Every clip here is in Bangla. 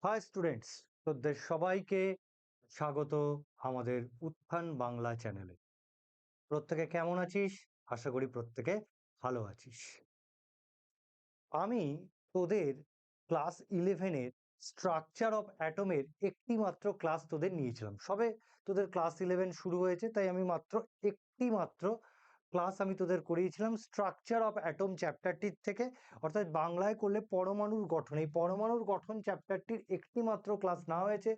হাই স্টুডেন্টস, তোদের সবাইকে স্বাগত আমাদের উত্থান বাংলা চ্যানেলে। প্রত্যেকে কেমন আছিস? আশা করি প্রত্যেকে ভালো আছিস। আমি তোদের ক্লাস 11-এর স্ট্রাকচার অফ অ্যাটমের একটি মাত্র ক্লাস তোদের নিয়েছিলাম। সবে তোদের ক্লাস 11 শুরু হয়েছে, তাই আমি একটি মাত্র ক্লাস আমি তোদের করিয়েছিলাম স্ট্রাকচার অফ অ্যাটম চ্যাপ্টারটির থেকে, অর্থাৎ বাংলায় করলে পরমাণুর গঠন। এই পরমাণুর গঠন চ্যাপ্টারটির একটি মাত্র ক্লাস নেওয়া হয়েছে।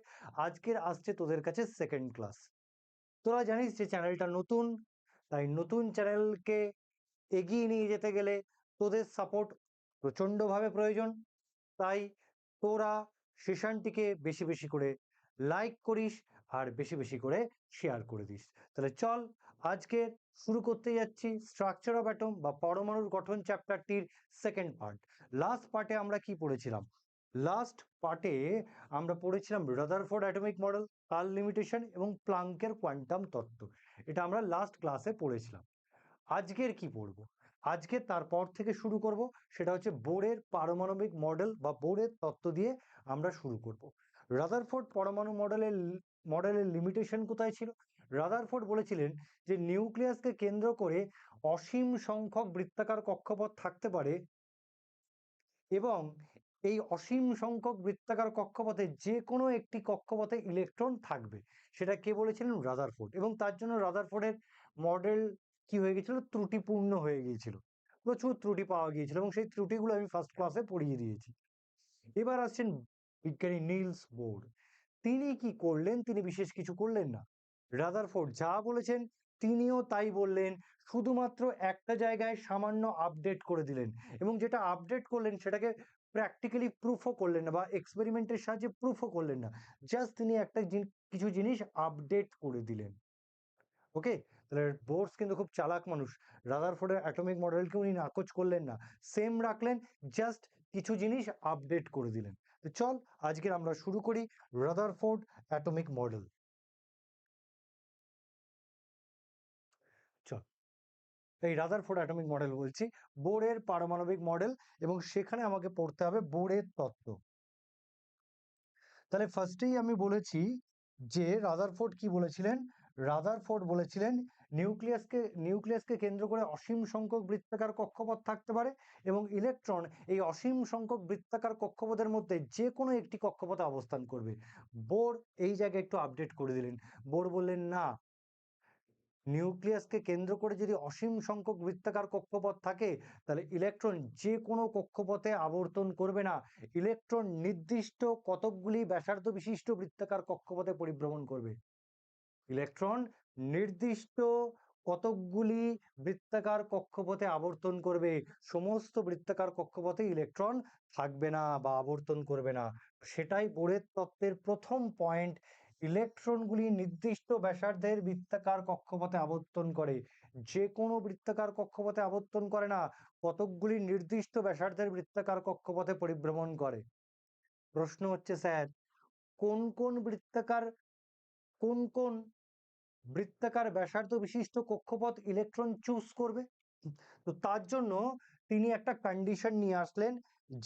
আজকের আসছে তোদের কাছে সেকেন্ড ক্লাস। তোরা জানিস যে চ্যানেলটা নতুন, তাই নতুন চ্যানেলকে এগিয়ে নিয়ে যেতে গেলে তোদের সাপোর্ট প্রচণ্ডভাবে প্রয়োজন। তাই তোরা সেশনটিকে বেশি বেশি করে লাইক করিস আর বেশি বেশি করে শেয়ার করে দিস। তাহলে চল আজকে শুরু করতে যাচ্ছি স্ট্রাকচার অফ অ্যাটম বা পরমাণুর গঠন চ্যাপ্টারটির সেকেন্ড পার্ট। লাস্ট পার্টে আমরা কি পড়েছিলাম? লাস্ট পার্টে আমরা পড়েছিলাম রাদারফোর্ড অ্যাটমিক মডেল, কার্ল লিমিটেশন এবং প্লাঙ্কের কোয়ান্টাম তত্ত্ব। এটা আমরা লাস্ট ক্লাসে পড়েছিলাম। আজকের কি পড়বো? আজকে তারপর থেকে শুরু করব, সেটা হচ্ছে বোরের পারমাণবিক মডেল বা বোরের তত্ত্ব দিয়ে আমরা শুরু করব। রাদারফোর্ড পরমাণু মডেলের লিমিটেশন কোথায় ছিল? রাদারফোর্ড বলেছিলেন যে নিউক্লিয়াসকে কেন্দ্র করে অসীম সংখ্যক বৃত্তাকার কক্ষপথ থাকতে পারে এবং এই অসীম সংখ্যক বৃত্তাকার কক্ষপথে যে কোনো একটি কক্ষপথে ইলেকট্রন থাকবে। সেটা কে বলেছিলেন? রাদারফোর্ড। এবং তার জন্য রাদারফোর্ডের মডেল কি হয়ে গেছিল? ত্রুটিপূর্ণ হয়ে গিয়েছিল, প্রচুর ত্রুটি পাওয়া গিয়েছিল এবং সেই ত্রুটিগুলো আমি ফার্স্ট ক্লাসে পড়িয়ে দিয়েছি। এবার আসছেন বিজ্ঞানী নিলস বোর। তিনি কি করলেন? তিনি বিশেষ কিছু করলেন না। রাদারফোর্ড যা বলেছেন তিনিও তাই বললেন, শুধুমাত্র একটা জায়গায় সামান্য আপডেট করে দিলেন এবং যেটা আপডেট করলেন সেটাকে প্র্যাকটিক্যালি প্রুফও করলেন না বা এক্সপেরিমেন্টের সাহায্যে প্রুফও করলেন না। জাস্ট তিনি কিছু জিনিস আপডেট করে দিলেন। ওকে, তাহলে বোরস কিন্তু খুব চালাক মানুষ। রাদারফোর্ডের অ্যাটমিক মডেলকে উনি নাকচ করলেন না, সেম রাখলেন, জাস্ট কিছু জিনিস আপডেট করে দিলেন। তো চল আজকের আমরা শুরু করি রাদারফোর্ড অ্যাটমিক মডেল। চল, এই রাদারফোর্ড অ্যাটমিক মডেল বলছি, বোরের পারমাণবিক মডেল, এবং সেখানে আমাকে পড়তে হবে বোরের তত্ত্ব। তাহলে ফার্স্টেই আমি বলেছি যে রাদারফোর্ড কি বলেছিলেন? রাদারফোর্ড বলেছিলেন নিউক্লিয়াসকে কেন্দ্র করে অসীম সংখ্যক বৃত্তাকার কক্ষপথ থাকতে পারে এবং ইলেকট্রন এই অসীম সংখ্যক বৃত্তাকার কক্ষপথের মধ্যে যে কোনো একটি কক্ষপথে অবস্থান করবে। বোর এই জায়গায় একটু আপডেট করে দিলেন। বোর বললেন না, নিউক্লিয়াসকে কেন্দ্র করে যদি অসীম সংখ্যক বৃত্তাকার কক্ষপথ থাকে তাহলে ইলেকট্রন যে কোনো কক্ষপথে আবর্তন করবে না। ইলেকট্রন নির্দিষ্ট কতকগুলি ব্যাসার্ধ বিশিষ্ট বৃত্তাকার কক্ষপথে পরিভ্রমণ করবে। ইলেকট্রন নির্দিষ্ট কতকগুলি বৃত্তাকার কক্ষপথে আবর্তন করবে। সমস্ত বৃত্তাকার কক্ষপথে ইলেকট্রন থাকবে না বা আবর্তন করবে না। সেটাই বোরের তত্ত্বের প্রথম পয়েন্ট। ইলেকট্রনগুলি নির্দিষ্ট ব্যাসার্ধের বৃত্তাকার কক্ষপথে আবর্তন করে, যে কোনো বৃত্তাকার কক্ষপথে আবর্তন করে না, কতকগুলি নির্দিষ্ট ব্যাসার্ধের বৃত্তাকার কক্ষপথে পরিভ্রমণ করে। প্রশ্ন হচ্ছে স্যার, কোন কোন বৃত্তাকার ব্যাসার্ধ বিশিষ্ট কক্ষপথ ইলেকট্রন চুজ করবে? তো তার জন্য তিনি একটা কন্ডিশন নিয়ে আসলেন,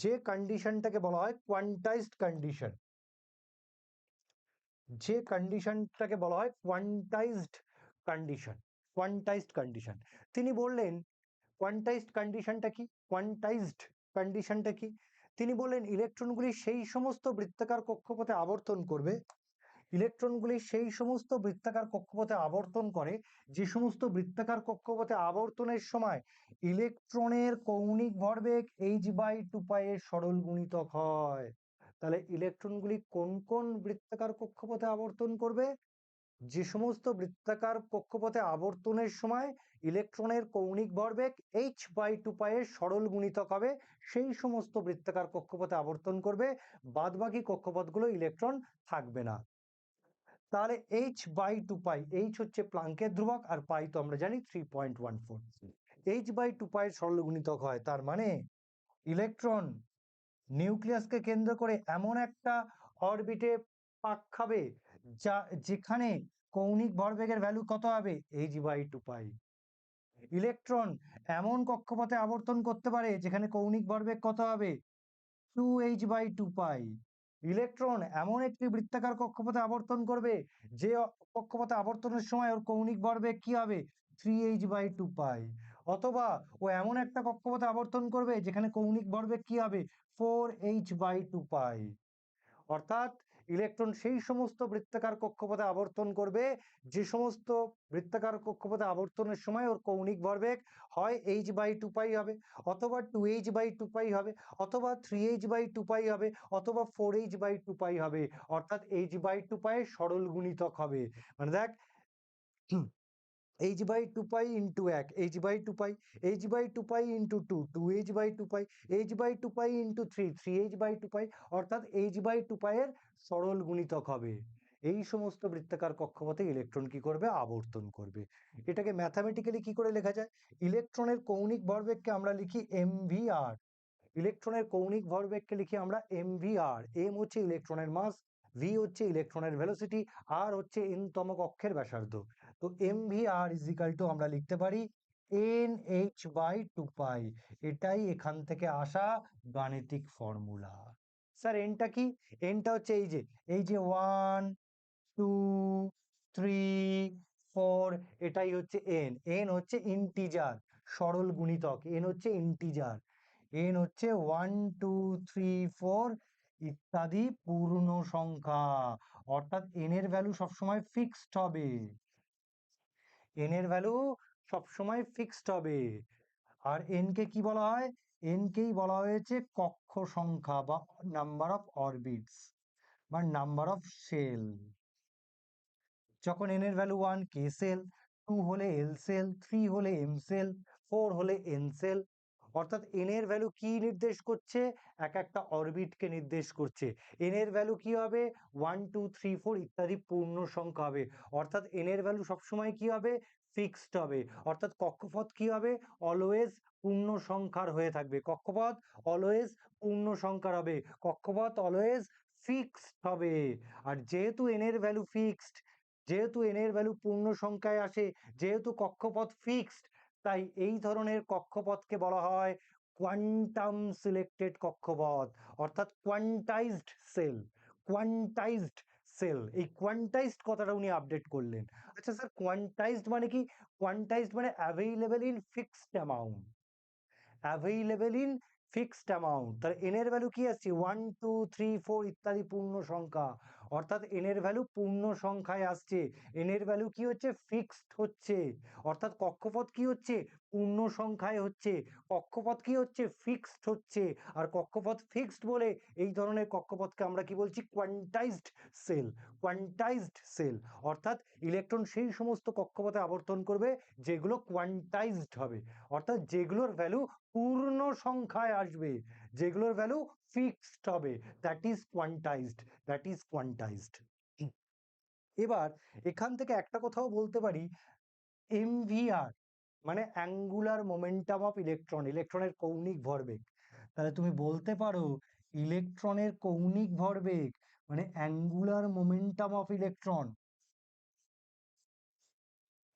যে কন্ডিশনটাকে বলা হয় কোয়ান্টাইজড কন্ডিশন। যে কন্ডিশনটাকে বলা হয় কোয়ান্টাইজড কন্ডিশন। তিনি বললেন কোয়ান্টাইজড কন্ডিশনটা কি? তিনি বললেন ইলেকট্রনগুলি সেই সমস্ত বৃত্তাকার কক্ষপথে আবর্তন করবে, যে সমস্ত বৃত্তাকার কক্ষপথে আবর্তনের সময় ইলেকট্রনের কৌণিক ভরবেগ h/2π এর সরল গুণিতক হয়। তাহলে ইলেকট্রনগুলি কোন কোন বৃত্তাকার কক্ষপথে আবর্তন করবে? যে সমস্ত বৃত্তাকার কক্ষপথে আবর্তনের সময় ইলেকট্রনের কৌণিক ভরবেগ h/2π এর সরল গুণিতক হবে, সেই সমস্ত বৃত্তাকার কক্ষপথে আবর্তন করবে। বাদবাকি কক্ষপথগুলো ইলেকট্রন থাকবে না। তাহলে h/2π, h হচ্ছে প্লাঙ্কের ধ্রুবক আর পাই তো আমরা জানি 3.14। h/2π এর সরল গুণিতক হয়, তার মানে ইলেকট্রন নিউক্লিয়াসকে কেন্দ্র করে এমন একটা অরবিটে পাক খাবে যেখানে কৌণিক ভরবেগের ভ্যালু কত হবে? h/2π। ইলেকট্রন এমন কক্ষপথে আবর্তন করতে পারে যেখানে কৌণিক ভরবেগ কত হবে? 2h/2π। ইলেকট্রন এমন একটি বৃত্তাকার কক্ষপথে আবর্তন করবে যে কক্ষপথে আবর্তনের সময় ওর কৌণিক ভরবেগ কি হবে 3h/2 পাই, অথবা ও এমন একটা কক্ষপথে আবর্তন করবে যেখানে কৌণিক ভরবেগ কি হবে 4h/2 পাই। অর্থাৎ ইলেকট্রন সেই সমস্ত বৃত্তাকার কক্ষপথে আবর্তন করবে যে সমস্ত বৃত্তাকার কক্ষপথে আবর্তনের সময় ওর কৌণিক ভরবেগ হয় h/2 পাই হবে, অথবা 2h/2 পাই হবে, অথবা 3h/2 পাই হবে, অথবা 4h/2 পাই হবে। অর্থাৎ h/2 পাই সরল গুণিতক হবে। মানে দেখ h/2 পাই ইন্টু 1 h/2 পাই, h/2 পাই ইন্টু 2 2h/2 পাই, h/2 পাই ইন্টু 3 3h/2 পাই, অর্থাৎ h/2 এর সরল গুণিতক হবে। এই সমস্ত বৃত্তাকার কক্ষপথে ইলেকট্রন কি করবে আবর্তন করবে। এটাকে ম্যাথামেটিক্যালি কি করে লেখা যায়? ইলেকট্রনের কৌণিক ভরবেগকে আমরা লিখি mvr। ইলেকট্রনের কৌণিক ভরবেগকে লিখি আমরা mvr। m হচ্ছে ইলেকট্রনের মাস, v হচ্ছে ইলেকট্রনের ভেলোসিটি, আর হচ্ছে n-তম কক্ষের ব্যাসার্ধ। তো mvr ইজ ইকাল টু আমরা লিখতে পারি nh/2 পাই। এটাই এখান থেকে আসা গাণিতিক ফর্মুলা। স্যার এনটা কি? এনটা হচ্ছে এই যে 1 2 3 4, এটাই হচ্ছে এন। এন হচ্ছে ইন্টিজার, সরল গুণিতক। এন হচ্ছে ইন্টিজার। এন হচ্ছে 1 2 3 4 ইত্যাদি পূর্ণ সংখ্যা। অর্থাৎ এন এর ভ্যালু সবসময় ফিক্সড হবে। এন এর ভ্যালু সবসময় ফিক্সড হবে। আর এন কে কি বলা হয়? এন কেই বলা হয়েছে কক্ষ সংখ্যা বা নাম্বার অফ অরবিটস বা নাম্বার অফ শেল। যখন n এর ভ্যালু 1 k সেল, 2 হলে l সেল, 3 হলে m সেল, 4 হলে n সেল। অর্থাৎ n এর ভ্যালু কি নির্দেশ করছে? এক একটা অরবিটকে নির্দেশ করছে। n এর ভ্যালু কি হবে 1 2 3 4 ইত্যাদি পূর্ণ সংখ্যা হবে। অর্থাৎ n এর ভ্যালু সবসময় কি হবে ফিক্সড হবে। অর্থাৎ কক্ষপথ কি হবে অলওয়েজ পূর্ণ সংখ্যার হয়ে থাকবে। কক্ষপথ অলওয়েজ পূর্ণ সংখ্যার হবে। কক্ষপথ অলওয়েজ ফিক্সড হবে। আর যেহেতু n এর ভ্যালু ফিক্সড, যেহেতু n এর ভ্যালু পূর্ণ সংখ্যায় আসে, যেহেতু কক্ষপথ ফিক্সড, তাই এই ধরনের কক্ষপথকে বলা হয় কোয়ান্টাম সিলেক্টেড কক্ষপথ, অর্থাৎ কোয়ান্টাইজড সেল। কোয়ান্টাইজড সেল, এই কোয়ান্টাইজড কথাটা উনি আপডেট করলেন। আচ্ছা স্যার কোয়ান্টাইজড মানে কি? কোয়ান্টাইজড মানে available in fixed amount. Available in fixed amount. তাহলে এন এর ভ্যালু কি আসছে 1 2 3 4 ইত্যাদি পূর্ণ সংখ্যা। অর্থাৎ এন এর ভ্যালু পূর্ণ সংখ্যায় আসছে। এন এর ভ্যালু কি হচ্ছে ফিক্সড হচ্ছে। অর্থাৎ কক্ষপথ কি হচ্ছে পূর্ণ সংখ্যায় হচ্ছে। কক্ষপথ কি হচ্ছে ফিক্সড হচ্ছে। আর কক্ষপথ ফিক্সড বলে এই ধরনের কক্ষপথকে আমরা কি বলছি কোয়ান্টাইজড সেল। কোয়ান্টাইজড সেল অর্থাৎ ইলেকট্রন সেই সমস্ত কক্ষপথে আবর্তন করবে যেগুলো কোয়ান্টাইজড হবে, অর্থাৎ যেগুলোর ভ্যালু পূর্ণ সংখ্যায় আসবে, যেগুলোর ভ্যালু ফিক্সড হবে, that is quantised. That is quantised. এবার এখান থেকে একটা কথাও বলতে পারি, এমভিআর মানে অ্যাঙ্গুলার মোমেন্টাম অফ ইলেকট্রন, ইলেকট্রনের কৌণিক ভরবেগ। তাহলে তুমি বলতে পারো ইলেকট্রনের কৌণিক ভরবেগ মানে অ্যাঙ্গুলার মোমেন্টাম অফ ইলেকট্রন।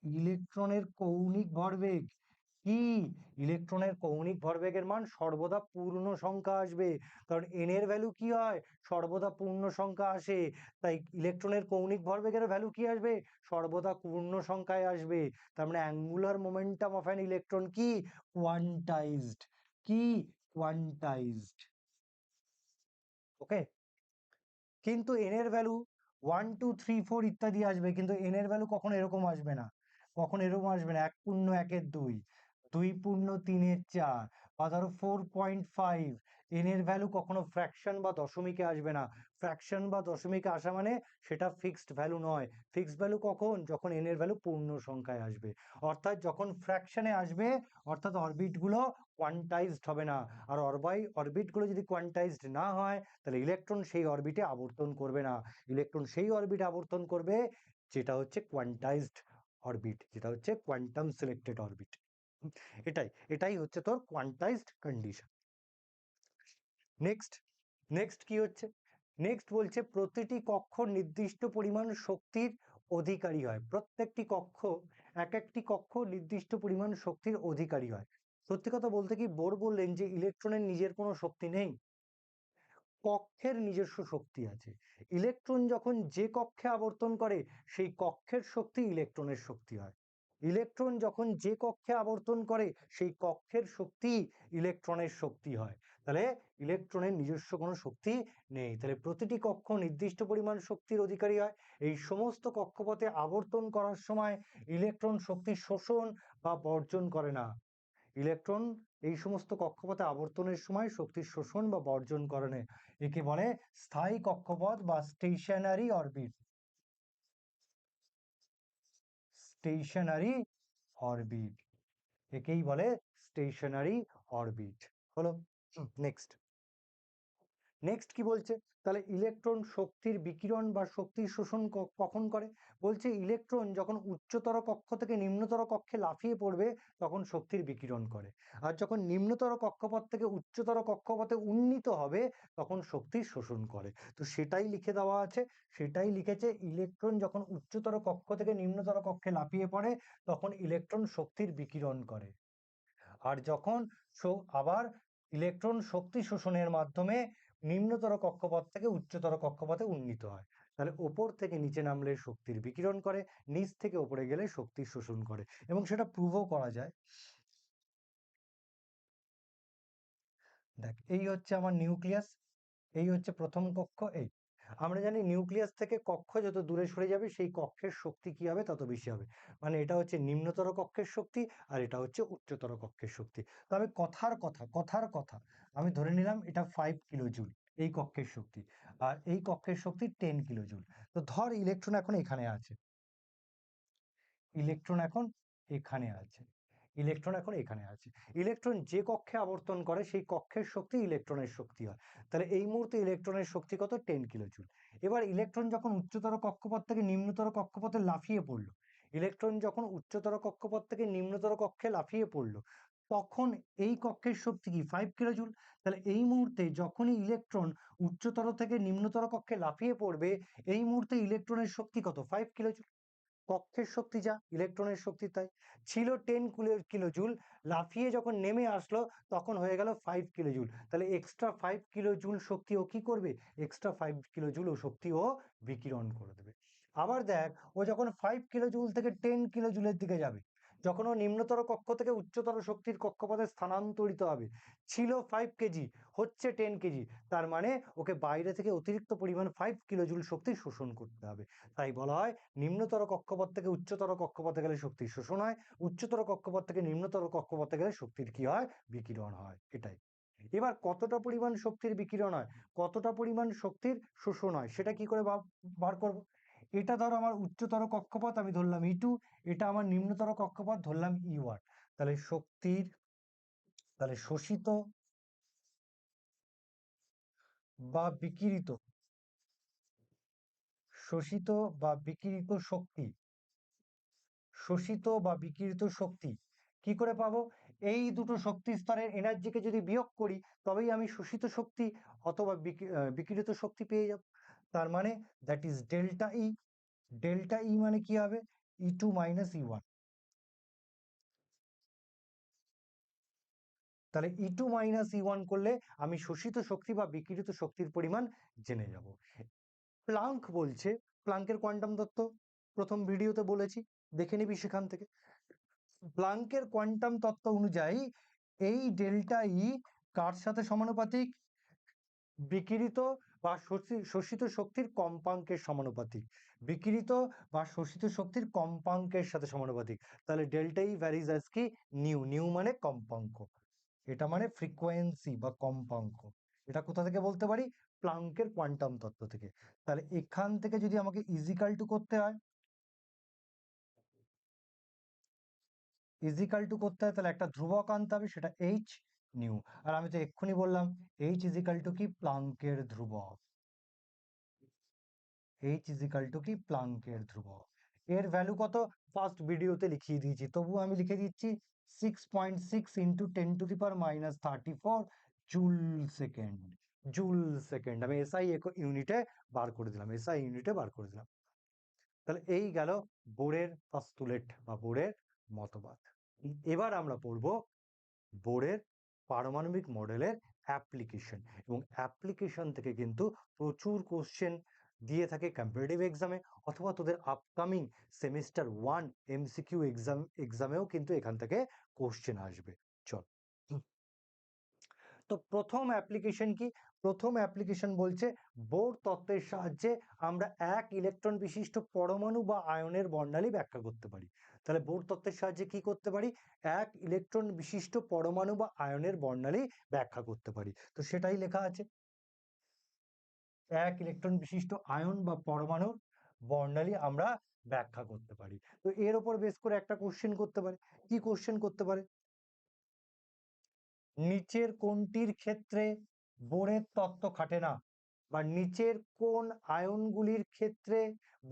ইলেকট্রনের কৌণিক ভরবেগ কি? ইলেকট্রনের কৌণিক ভরবেগের মান সর্বদা পূর্ণ সংখ্যা আসবে, কারণ এন এর ভ্যালু কি হয় সর্বদা পূর্ণ সংখ্যা আসে। তাই ইলেকট্রনের কৌণিক ভরবেগের ভ্যালু কি আসবে সর্বদা পূর্ণ সংখ্যায় আসবে। তার মানে angular momentum of an electron কি কোয়ান্টাইজড। কি কোয়ান্টাইজড। ওকে। কিন্তু এন এর ভ্যালু 1 2 3 4 ইত্যাদি আসবে, কিন্তু এন এর ভ্যালু কখনো এরকম আসবে না। কখনো এরকম আসবে না 1 পূর্ণ 1 এর 2, 2 পূর্ণ 3 এর 4, বা ধরো 4.5। এন এর ভ্যালু কখনো ফ্র্যাকশন বা দশমিকে আসবে না। ফ্র্যাকশন বা দশমিকে আসা মানে সেটা ফিক্সড ভ্যালু নয়। ফিক্সড ভ্যালু কখন? যখন এন এর ভ্যালু পূর্ণ সংখ্যায় আসবে। অর্থাৎ যখন ফ্র্যাকশনে আসবে অর্থাৎ অরবিটগুলো কোয়ান্টাইজড হবে না। আর অরবিটগুলো যদি কোয়ান্টাইজড না হয় তাহলে ইলেকট্রন সেই অরবিটে আবর্তন করবে না। ইলেকট্রন সেই অরবিটে আবর্তন করবে যেটা হচ্ছে কোয়ান্টাইজড অরবিট, যেটা হচ্ছে কোয়ান্টাম সিলেক্টেড অরবিট। এটাই এটাই হচ্ছে তোর কোয়ান্টাইজড কন্ডিশন। নেক্সট নেক্সট কি হচ্ছে? নেক্সট বলছে প্রতিটি কক্ষ নির্দিষ্ট পরিমাণ শক্তির অধিকারী হয়। প্রত্যেকটি কক্ষ এক একটি কক্ষ নির্দিষ্ট পরিমাণ শক্তির অধিকারী হয়। সত্যি কথা বলতে কি বোর বললেন যে ইলেকট্রনের নিজের কোনো শক্তি নেই। কক্ষের নিজস্ব শক্তি আছে। ইলেকট্রন যখন যে কক্ষে আবর্তন করে সেই কক্ষের শক্তি ইলেকট্রনের শক্তি হয়। ইলেকট্রন যখন যে কক্ষে আবর্তন করে সেই কক্ষের শক্তি ইলেকট্রনের শক্তি হয়। তাহলে ইলেকট্রনের নিজস্ব কোনো শক্তি নেই। তাহলে প্রতিটি কক্ষ নির্দিষ্ট পরিমাণ শক্তির অধিকারী হয়। এই সমস্ত কক্ষপথে আবর্তন করার সময় ইলেকট্রন শক্তি শোষণ বা বর্জন করে না। ইলেকট্রন এই সমস্ত কক্ষপথে আবর্তনের সময় শক্তির শোষণ বা বর্জন করে না। একে বলে স্থায়ী কক্ষপথ বা স্টেশনারি অরবিট। স্টেশনারি অরবিট, একেই বলে স্টেশনারি অরবিট। হলো। নেক্সট নেক্সট কি বলছে? তাহলে ইলেকট্রন শক্তির বিকিরণ বা শক্তির শোষণ কখন করে? বলছে ইলেকট্রন যখন উচ্চতর কক্ষ থেকে নিম্নতর কক্ষে লাফিয়ে পড়বে তখন শক্তির বিকিরণ করে। আর যখন নিম্নতর কক্ষপথ থেকে উচ্চতর কক্ষপথে উন্নীত হবে তখন শক্তির শোষণ করে। তো সেটাই লিখে দেওয়া আছে, সেটাই লিখেছে, ইলেকট্রন যখন উচ্চতর কক্ষ থেকে নিম্নতর কক্ষে লাফিয়ে পড়ে তখন ইলেকট্রন শক্তির বিকিরণ করে। আর যখন আবার ইলেকট্রন শক্তি শোষণের মাধ্যমে নিম্নতর কক্ষপথ থেকে উচ্চতর কক্ষপথে উন্নীত হয়। তাহলে ওপর থেকে নিচে নামলে শক্তির বিকিরণ করে, নিচ থেকে ওপরে গেলে শক্তির শোষণ করে, এবং সেটা প্রুভও করা যায়। দেখ, এই হচ্ছে আমার নিউক্লিয়াস, এই হচ্ছে প্রথম কক্ষ। এই আমরা জানি নিউক্লিয়াস থেকে কক্ষ যত দূরে সরে যাবে সেই কক্ষের শক্তি কি হবে তত বেশি হবে। মানে এটা হচ্ছে নিম্নতর কক্ষের শক্তি আর এটা হচ্ছে উচ্চতর কক্ষের শক্তি। তো আমি কথার কথা আমি ধরে নিলাম এটা 5 কিলো জুল এই কক্ষের শক্তি, আর এই কক্ষের শক্তি 10 কিলো জুল। তো ধর ইলেকট্রন এখন এখানে আছে, ইলেকট্রন এখন এখানে আছে, ইলেকট্রন এখন এখানে আছে। ইলেকট্রন যে কক্ষে আবর্তন করে সেই কক্ষের শক্তি ইলেকট্রনের শক্তি হয়। তাহলে এই মুহূর্তে ইলেকট্রনের শক্তি কত? 10 কিলোজুল। এবার ইলেকট্রন যখন উচ্চতর কক্ষপথ থেকে নিম্নতর কক্ষপথে লাফিয়ে পড়লো, ইলেকট্রন যখন উচ্চতর কক্ষপথ থেকে নিম্নতর কক্ষে লাফিয়ে পড়লো তখন এই কক্ষের শক্তি কি? 5 কিলোজুল। তাহলে এই মুহূর্তে যখনই ইলেকট্রন উচ্চতর থেকে নিম্নতর কক্ষে লাফিয়ে পড়বে এই মুহূর্তে ইলেকট্রনের শক্তি কত? 5 কিলোজুল। কক্ষের শক্তি যা, ইলেকট্রনের শক্তি তাই। ছিল 10 কিলোজুল, লাফিয়ে যখন নেমে আসলো তখন হয়ে গেল 5 কিলোজুল। তাহলে এক্সট্রা 5 কিলোজুল শক্তি ও কি করবে? এক্সট্রা 5 কিলোজুল ও শক্তি ও বিকিরণ করে দেবে। আবার দেখ, ও যখন 5 কিলোজুল থেকে 10 কিলোজুলের দিকে যাবে, যখন ও নিম্নতর কক্ষ থেকে উচ্চতর শক্তির কক্ষপথে স্থানান্তরিত হবে, ছিল 5 কেজি, হচ্ছে 10 কেজি, তার মানে ওকে বাইরে থেকে অতিরিক্ত পরিমাণ 5 কিলোজুল শক্তি শোষণ করতে হবে। তাই বলা হয় নিম্নতর কক্ষপথ থেকে উচ্চতর কক্ষপথে গেলে শক্তির শোষণ হয়, উচ্চতর কক্ষপথ থেকে নিম্নতর কক্ষপথে গেলে শক্তির কি হয়? বিকিরণ হয়। এটাই। এবার কতটা পরিমাণ শক্তির বিকিরণ হয়, কতটা পরিমাণ শক্তির শোষণ হয় সেটা কি করে বার করব? এটা ধরো আমার উচ্চতর কক্ষপথ, আমি ধরলাম E2, এটা আমার নিম্নতর কক্ষপথ ধরলাম E1। তাহলে শক্তির, তাহলে বা বিকিরিত শোষিত বা বিকিরিত শক্তি, শোষিত বা বিকিরিত শক্তি কি করে পাবো? এই দুটো শক্তি স্তরের এনার্জিকে যদি বিয়োগ করি তবেই আমি শোষিত শক্তি অথবা বিকিরিত শক্তি পেয়ে যাব। তার মানে that is delta E. Delta ই মানে কি হবে? E2 minus E1। তাহলে E2 মাইনাস E1 করলে আমি শোষিত শক্তি বা বিকিরিত শক্তির পরিমাণ জেনে যাব। প্লাঙ্ক বলছে, প্লাঙ্কের কোয়ান্টাম তত্ত্ব প্রথম ভিডিওতে বলেছি, দেখে নিবি সেখান থেকে। প্লাঙ্কের কোয়ান্টাম তত্ত্ব অনুযায়ী এই ডেল্টা ই কার সাথে সমানুপাতিক? বিকিরিত বা শোষিত শক্তির কম্পাঙ্কের সমানুপাতিক। বিকিরিত বা শোষিত শক্তির কম্পাঙ্কের সাথে সমানুপাতিক। তাহলে ডেল্টা ই ভ্যারিজ অ্যাজ কি? নিউ। নিউ মানে কম্পাঙ্ক, এটা মানে ফ্রিকোয়েন্সি বা কম্পাঙ্ক। এটা কোথা থেকে বলতে পারি? প্লাঙ্কের কোয়ান্টাম তত্ত্ব থেকে। তাহলে এখান থেকে যদি আমাকে ইজিক্যাল টু করতে হয়, তাহলে একটা ধ্রুবক আনতে হবে, সেটা এইচ নিউ। আর আমি তো এক্ষুনি বললাম এইচ ইজিক্যাল টু কি? প্লাঙ্কের ধ্রুবক। এইচ ইজিক্যাল টু কি? প্লাঙ্কের ধ্রুবক। এর ভ্যালু কত? ফার্স্ট ভিডিওতে লিখিয়ে দিয়েছি, তবু আমি লিখে দিচ্ছি 6.6 into 10⁻34 joule second. Joule second আমি এসআই ইউনিটে বার করে দিলাম, এসআই ইউনিটে বার করে দিলাম। তাহলে এই গেল বোরের পস্তুলেট বা বোরের মতবাদ। এবার আমরা পড়ব বোরের পারমাণবিক মডেলের অ্যাপ্লিকেশন, এবং অ্যাপ্লিকেশন থেকে কিন্তু প্রচুর কোশ্চেন দিয়ে থাকে কম্পিটিটিভ এক্সামে, অথবা তোদের আপকামিং সেমিস্টার 1 এমসিকিউ এক্সামেও কিন্তু এখান থেকে কোশ্চেন আসবে। চল, তো প্রথম অ্যাপ্লিকেশন কি? প্রথম অ্যাপ্লিকেশন বলছে বোর তত্ত্বের সাহায্যে আমরা এক ইলেকট্রন বিশিষ্ট পরমাণু বা আয়নের বর্ণালী ব্যাখ্যা করতে পারি। তাহলে বোর তত্ত্বের সাহায্যে কি করতে পারি? এক ইলেকট্রন বিশিষ্ট পরমাণু বা আয়নের বর্ণালী ব্যাখ্যা করতে পারি। তো সেটাই লেখা আছে, এক ইলেকট্রন বিশিষ্ট আয়ন বা পরমাণুর বর্ণালী আমরা ব্যাখ্যা করতে পারি। তো এর উপর বেস করে একটা কোশ্চেন করতে পারে। কি কোশ্চেন করতে পারে? নিচের কোনটির ক্ষেত্রে বোরের তত্ত্ব খাটে না, বা নিচের কোন আয়নগুলির ক্ষেত্রে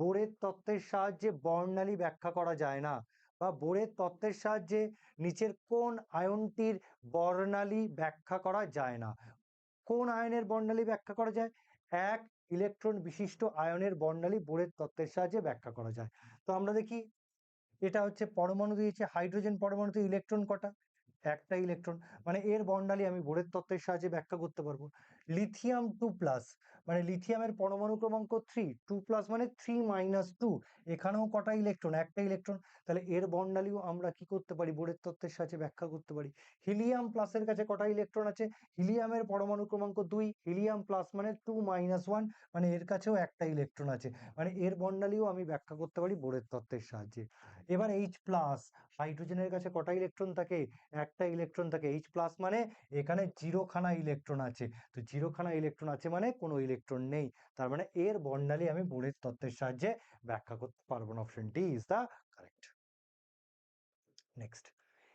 বোরের তত্ত্বের সাহায্যে বর্ণালী ব্যাখ্যা করা যায় না, বা বোরের তত্ত্বের সাহায্যে নিচের কোন আয়নটির বর্ণালী ব্যাখ্যা করা যায় না। কোন আয়নের বর্ণালী ব্যাখ্যা করা যায়? এক ইলেকট্রন বিশিষ্ট আয়নের বর্ণালী বোরের তত্ত্বের সাহায্যে ব্যাখ্যা করা যায়। তো আমরা দেখি, এটা হচ্ছে পরমাণু দিয়েছে, হাইড্রোজেন পরমাণুতে ইলেকট্রন কটা? একটা ইলেকট্রন, মানে এর বর্ণালী আমি বোরের তত্ত্বের সাহায্যে ব্যাখ্যা করতে পারবো। লিথিয়াম 2+, মানে লিথিয়ামের পরমাণু ক্রমাঙ্ক 3, 2+ মানে 3 - 2, এখানেও কটা ইলেকট্রন? একটা ইলেকট্রন, তাহলে এর বর্ণালীও আমরা কি করতে পারি? বোরের তত্ত্বের সাহায্যে ব্যাখ্যা করতে পারি। হিলিয়াম প্লাসের কাছে কটা ইলেকট্রন আছে? হিলিয়ামের পরমাণু ক্রমাঙ্ক 2, হিলিয়াম প্লাস মানে 2 - 1, মানে এর কাছেও একটা ইলেকট্রন আছে, মানে এর বর্ণালীও আমি ব্যাখ্যা করতে পারি বোরের তত্ত্বের সাহায্যে। এবার H+, হাইড্রোজেনের কাছে কটা ইলেকট্রন থাকে? একটা ইলেকট্রন থাকে। H+ মানে এখানে 0খানা ইলেকট্রন আছে, তো 0খানা ইলেকট্রন আছে মানে কোনো ইলেকট্রন নেই, তার মানে এর বর্ণালী আমি বোরের তত্ত্বের সাহায্যে ব্যাখ্যা করতে পারবো না। Option D is the correct. Next,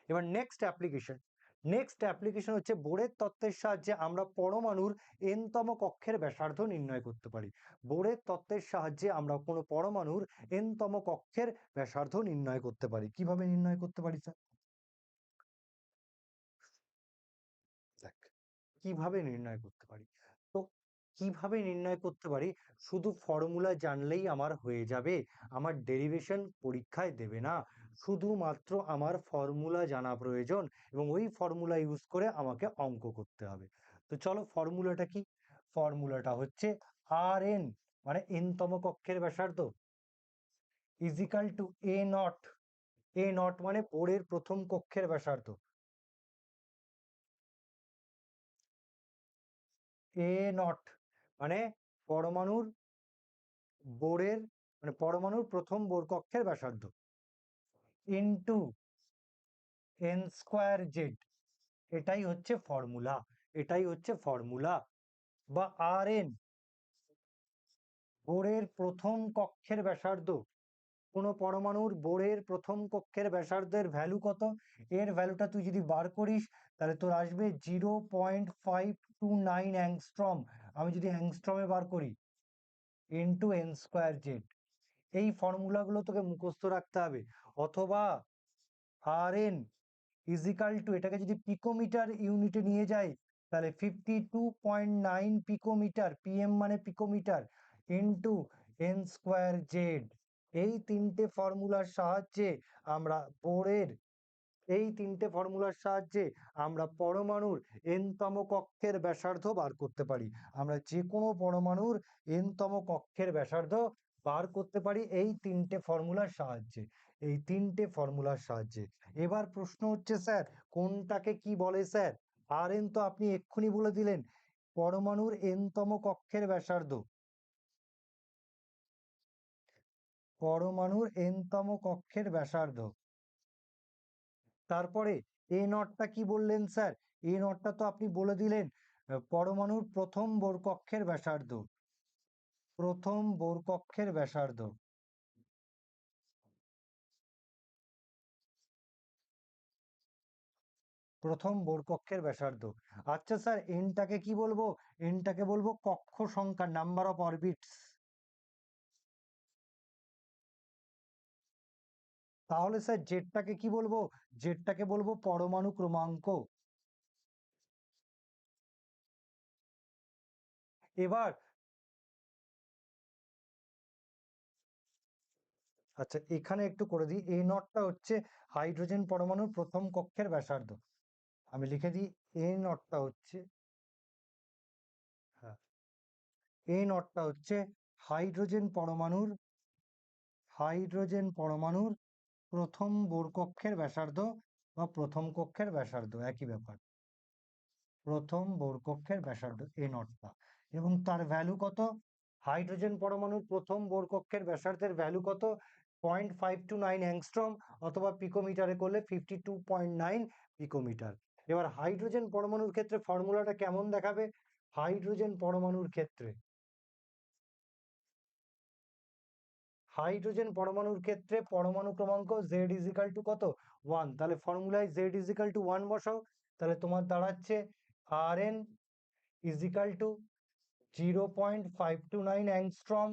এবার নেক্সট অ্যাপ্লিকেশন হচ্ছে বোরের তত্ত্বের সাহায্যে আমরা পরমাণুর এনতম কক্ষের ব্যাসার্ধ নির্ণয় করতে পারি। বোরের তত্ত্বের সাহায্যে আমরা কোনো পরমাণুর এনতম কক্ষের ব্যাসার্ধ নির্ণয় করতে পারি। কিভাবে নির্ণয় করতে পারি স্যার? দেখ, কিভাবে নির্ণয় করতে পারি? তো কিভাবে নির্ণয় করতে পারি? শুধু ফর্মুলা জানলেই আমার হয়ে যাবে? আমার ডেরিভেশন পরীক্ষায় দেবে না, শুধুমাত্র আমার ফর্মুলা জানা প্রয়োজন, এবং ওই ফর্মুলা ইউজ করে আমাকে অঙ্ক করতে হবে। তো চলো, ফর্মুলাটা কি? ফর্মুলাটা হচ্ছে Rn, মানে এনতম কক্ষের ব্যাসার্ধ, equal to A nought. A nought মানে বোরের প্রথম কক্ষের ব্যাসার্ধ, এ নট মানে পরমাণুর বোরের, মানে পরমাণুর প্রথম বোর কক্ষের ব্যাসার্ধ, ইনটু এন স্কোয়ার জেড। এটাই হচ্ছে ফর্মুলা, এটাই হচ্ছে ফর্মুলা। বা আর এন, বোরের প্রথম কক্ষের ব্যাসার্ধ, কোনো পরমাণুর বোরের প্রথম কক্ষের ব্যাসার্ধের ভ্যালু কত? এর ভ্যালুটা তুই যদি বার করিস তাহলে তোর আসবে 0.529 অ্যাংস্ট্রম। আমি যদি অ্যাংস্ট্রমে বার করি, ইনটু এন স্কোয়ার জেড। এই ফর্মুলাগুলো তোকে মুখস্থ রাখতে হবে। অথবা আর এন ইজিক্যাল টু, এটাকে যদি পিকোমিটার ইউনিটে নিয়ে যাই তাহলে 52.9 পিকোমিটার, পিএম মানে picometre, into N square Z. এই তিনটে ফর্মুলার সাহায্যে আমরা বোরের, এই তিনটে ফর্মুলার সাহায্যে আমরা পরমাণুর এনতম কক্ষের ব্যাসার্ধ বার করতে পারি। আমরা যে কোনো পরমাণুর এনতম কক্ষের ব্যাসার্ধ বার করতে পারি এই তিনটে ফর্মুলার সাহায্যে, এই তিনটে ফর্মুলার সাহায্যে। এবার প্রশ্ন হচ্ছে স্যার, কোনটাকে কি বলে স্যার? আর এন তো আপনি এক্ষুনি বলে দিলেন, পরমাণুর এনতম কক্ষের ব্যাসার্ধ, পরমাণুর এনতম কক্ষের ব্যাসার্ধ। তারপরে এ নটটা কি বললেন স্যার? এ নটটা তো আপনি বলে দিলেন পরমাণুর প্রথম বোর কক্ষের ব্যাসার্ধ, প্রথম বোর কক্ষের ব্যাসার্ধ, প্রথম বোর কক্ষের ব্যাসার্ধ। আচ্ছা স্যার, এনটাকে কি বলবো? এনটাকে বলবো কক্ষ সংখ্যা, নাম্বার অফ অরবিটস। তাহলে স্যার জেডটাকে কি বলবো? জেডটাকে বলবো পরমাণু ক্রমাঙ্ক। এবার আচ্ছা, এখানে একটু করে দিই, এ নটটা হচ্ছে হাইড্রোজেন পরমাণুর প্রথম কক্ষের ব্যাসার্ধ। আমি লিখে দিই, এ নটটা হচ্ছে এই নটটা হচ্ছে হাইড্রোজেন পরমাণুর প্রথম বোর কক্ষের ব্যাসার্ধ বা প্রথম কক্ষের ব্যাসার্ধ, একই ব্যাপার। প্রথম বোর কক্ষের ব্যাসার্ধ এ নটটা, এবং তার ভ্যালু কত? হাইড্রোজেন পরমাণুর প্রথম বোর কক্ষের ব্যাসার্ধের ভ্যালু কত? 0.529 অ্যাংস্ট্রম, অথবা পিকোমিটারে করলে 52.9 পিকোমিটার। এবার হাইড্রোজেন পরমাণুর ক্ষেত্রে ফর্মুলাটা কেমন দেখাবে? হাইড্রোজেন পরমাণুর ক্ষেত্রে পরমাণু ক্রমাঙ্ক Z = কত? 1। তাহলে ফর্মুলায় Z = 1 বসাও, তাহলে তোমার দাঁড়াচ্ছে Rn = 0.529 angstrom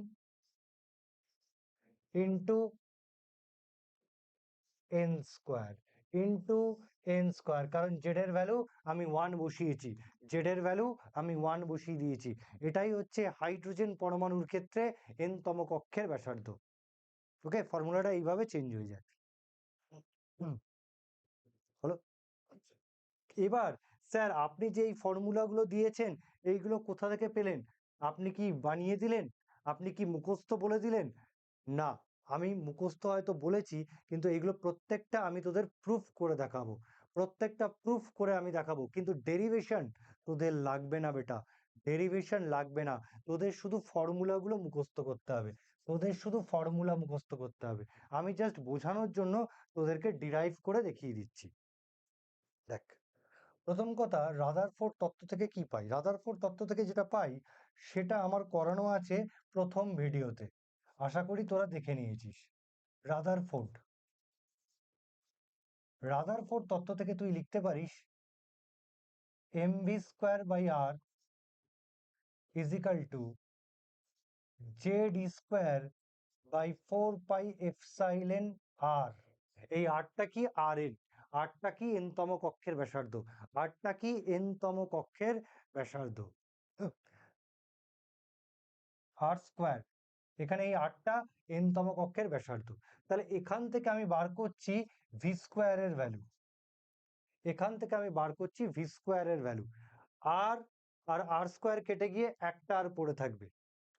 into n square কারণ Z এর ভ্যালু আমি 1 বসিয়েছি, বসিয়ে দিয়েছি। এটাই হচ্ছে হাইড্রোজেন পরমাণুর ক্ষেত্রে n তম কক্ষের ব্যাসার্ধ। ওকে, ফর্মুলাটা এইভাবে চেঞ্জ হয়ে যায়। হুম, হলো। এবার স্যার, আপনি যে এই ফর্মুলাগুলো দিয়েছেন, এইগুলো কোথা থেকে পেলেন? আপনি কি বানিয়ে দিলেন? আপনি কি মুখস্থ বলে দিলেন? না, আমি মুখস্থ হয়তো বলেছি, কিন্তু এগুলো প্রত্যেকটা আমি তোদের প্রুফ করে দেখাবো। প্রত্যেকটা প্রুফ করে আমি দেখাবো, কিন্তু ডেরিভেশন তোদের লাগবে না বেটা, ডেরিভেশন লাগবে না। তোদের শুধু ফর্মুলাগুলো মুখস্থ করতে হবে, আমি জাস্ট বোঝানোর জন্য তোদেরকে ডিরাইভ করে দেখিয়ে দিচ্ছি। দেখ, প্রথম কথা, রাদারফোর্ড তত্ত্ব থেকে কি পাই? রাদারফোর্ড তত্ত্ব থেকে যেটা পাই সেটা আমার করানো আছে প্রথম ভিডিওতে, আশা করি তোরা দেখে নিয়েছিস। রাদারফোর্ড রাদারফোর্ড তত্ত্ব থেকে তুই লিখতে পারিস mv²/r = z²/4πε r। এই আরটা কি? আরটা কি? n তম কক্ষের ব্যাসার্ধ। আর স্কোয়ার, এখানে এই আরটা n তম কক্ষের ব্যাসার্ধ। তাহলে এখান থেকে আমি বার করছি v² এর ভ্যালু। আর r² কেটে গিয়ে একটা আর পড়ে থাকবে,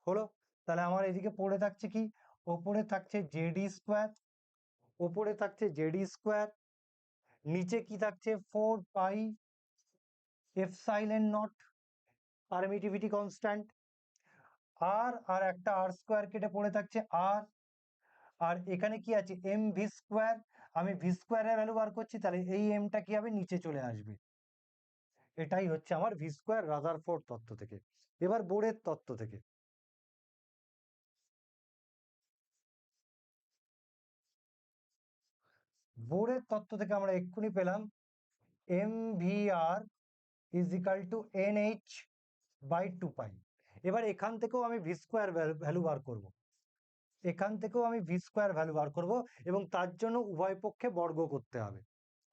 হলো। তাহলে আমার এদিকে পড়ে থাকছে কি? ওপরে থাকছে জেডি স্কোয়ার, নিচে কি থাকছে? 4πε0 পারমিটিভিটি কনস্ট্যান্ট। আর একটা r² কেটে পড়ে থাকছে আর। আর এখানে কি আছে? mv²। আমি v² এর ভ্যালু বার করছি, তাহলে এই mটা কি হবে? নিচে চলে আসবে। এটাই হচ্ছে আমার v², রাদারফোর্ড তত্ত্ব থেকে। এবার বোরের তত্ত্ব থেকে। আমরা এক্ষুনি পেলাম mvr = nh/2π। এবার এখান থেকেও আমি v² ভ্যালু বার করব, এবং তার জন্য উভয় পক্ষে বর্গ করতে হবে।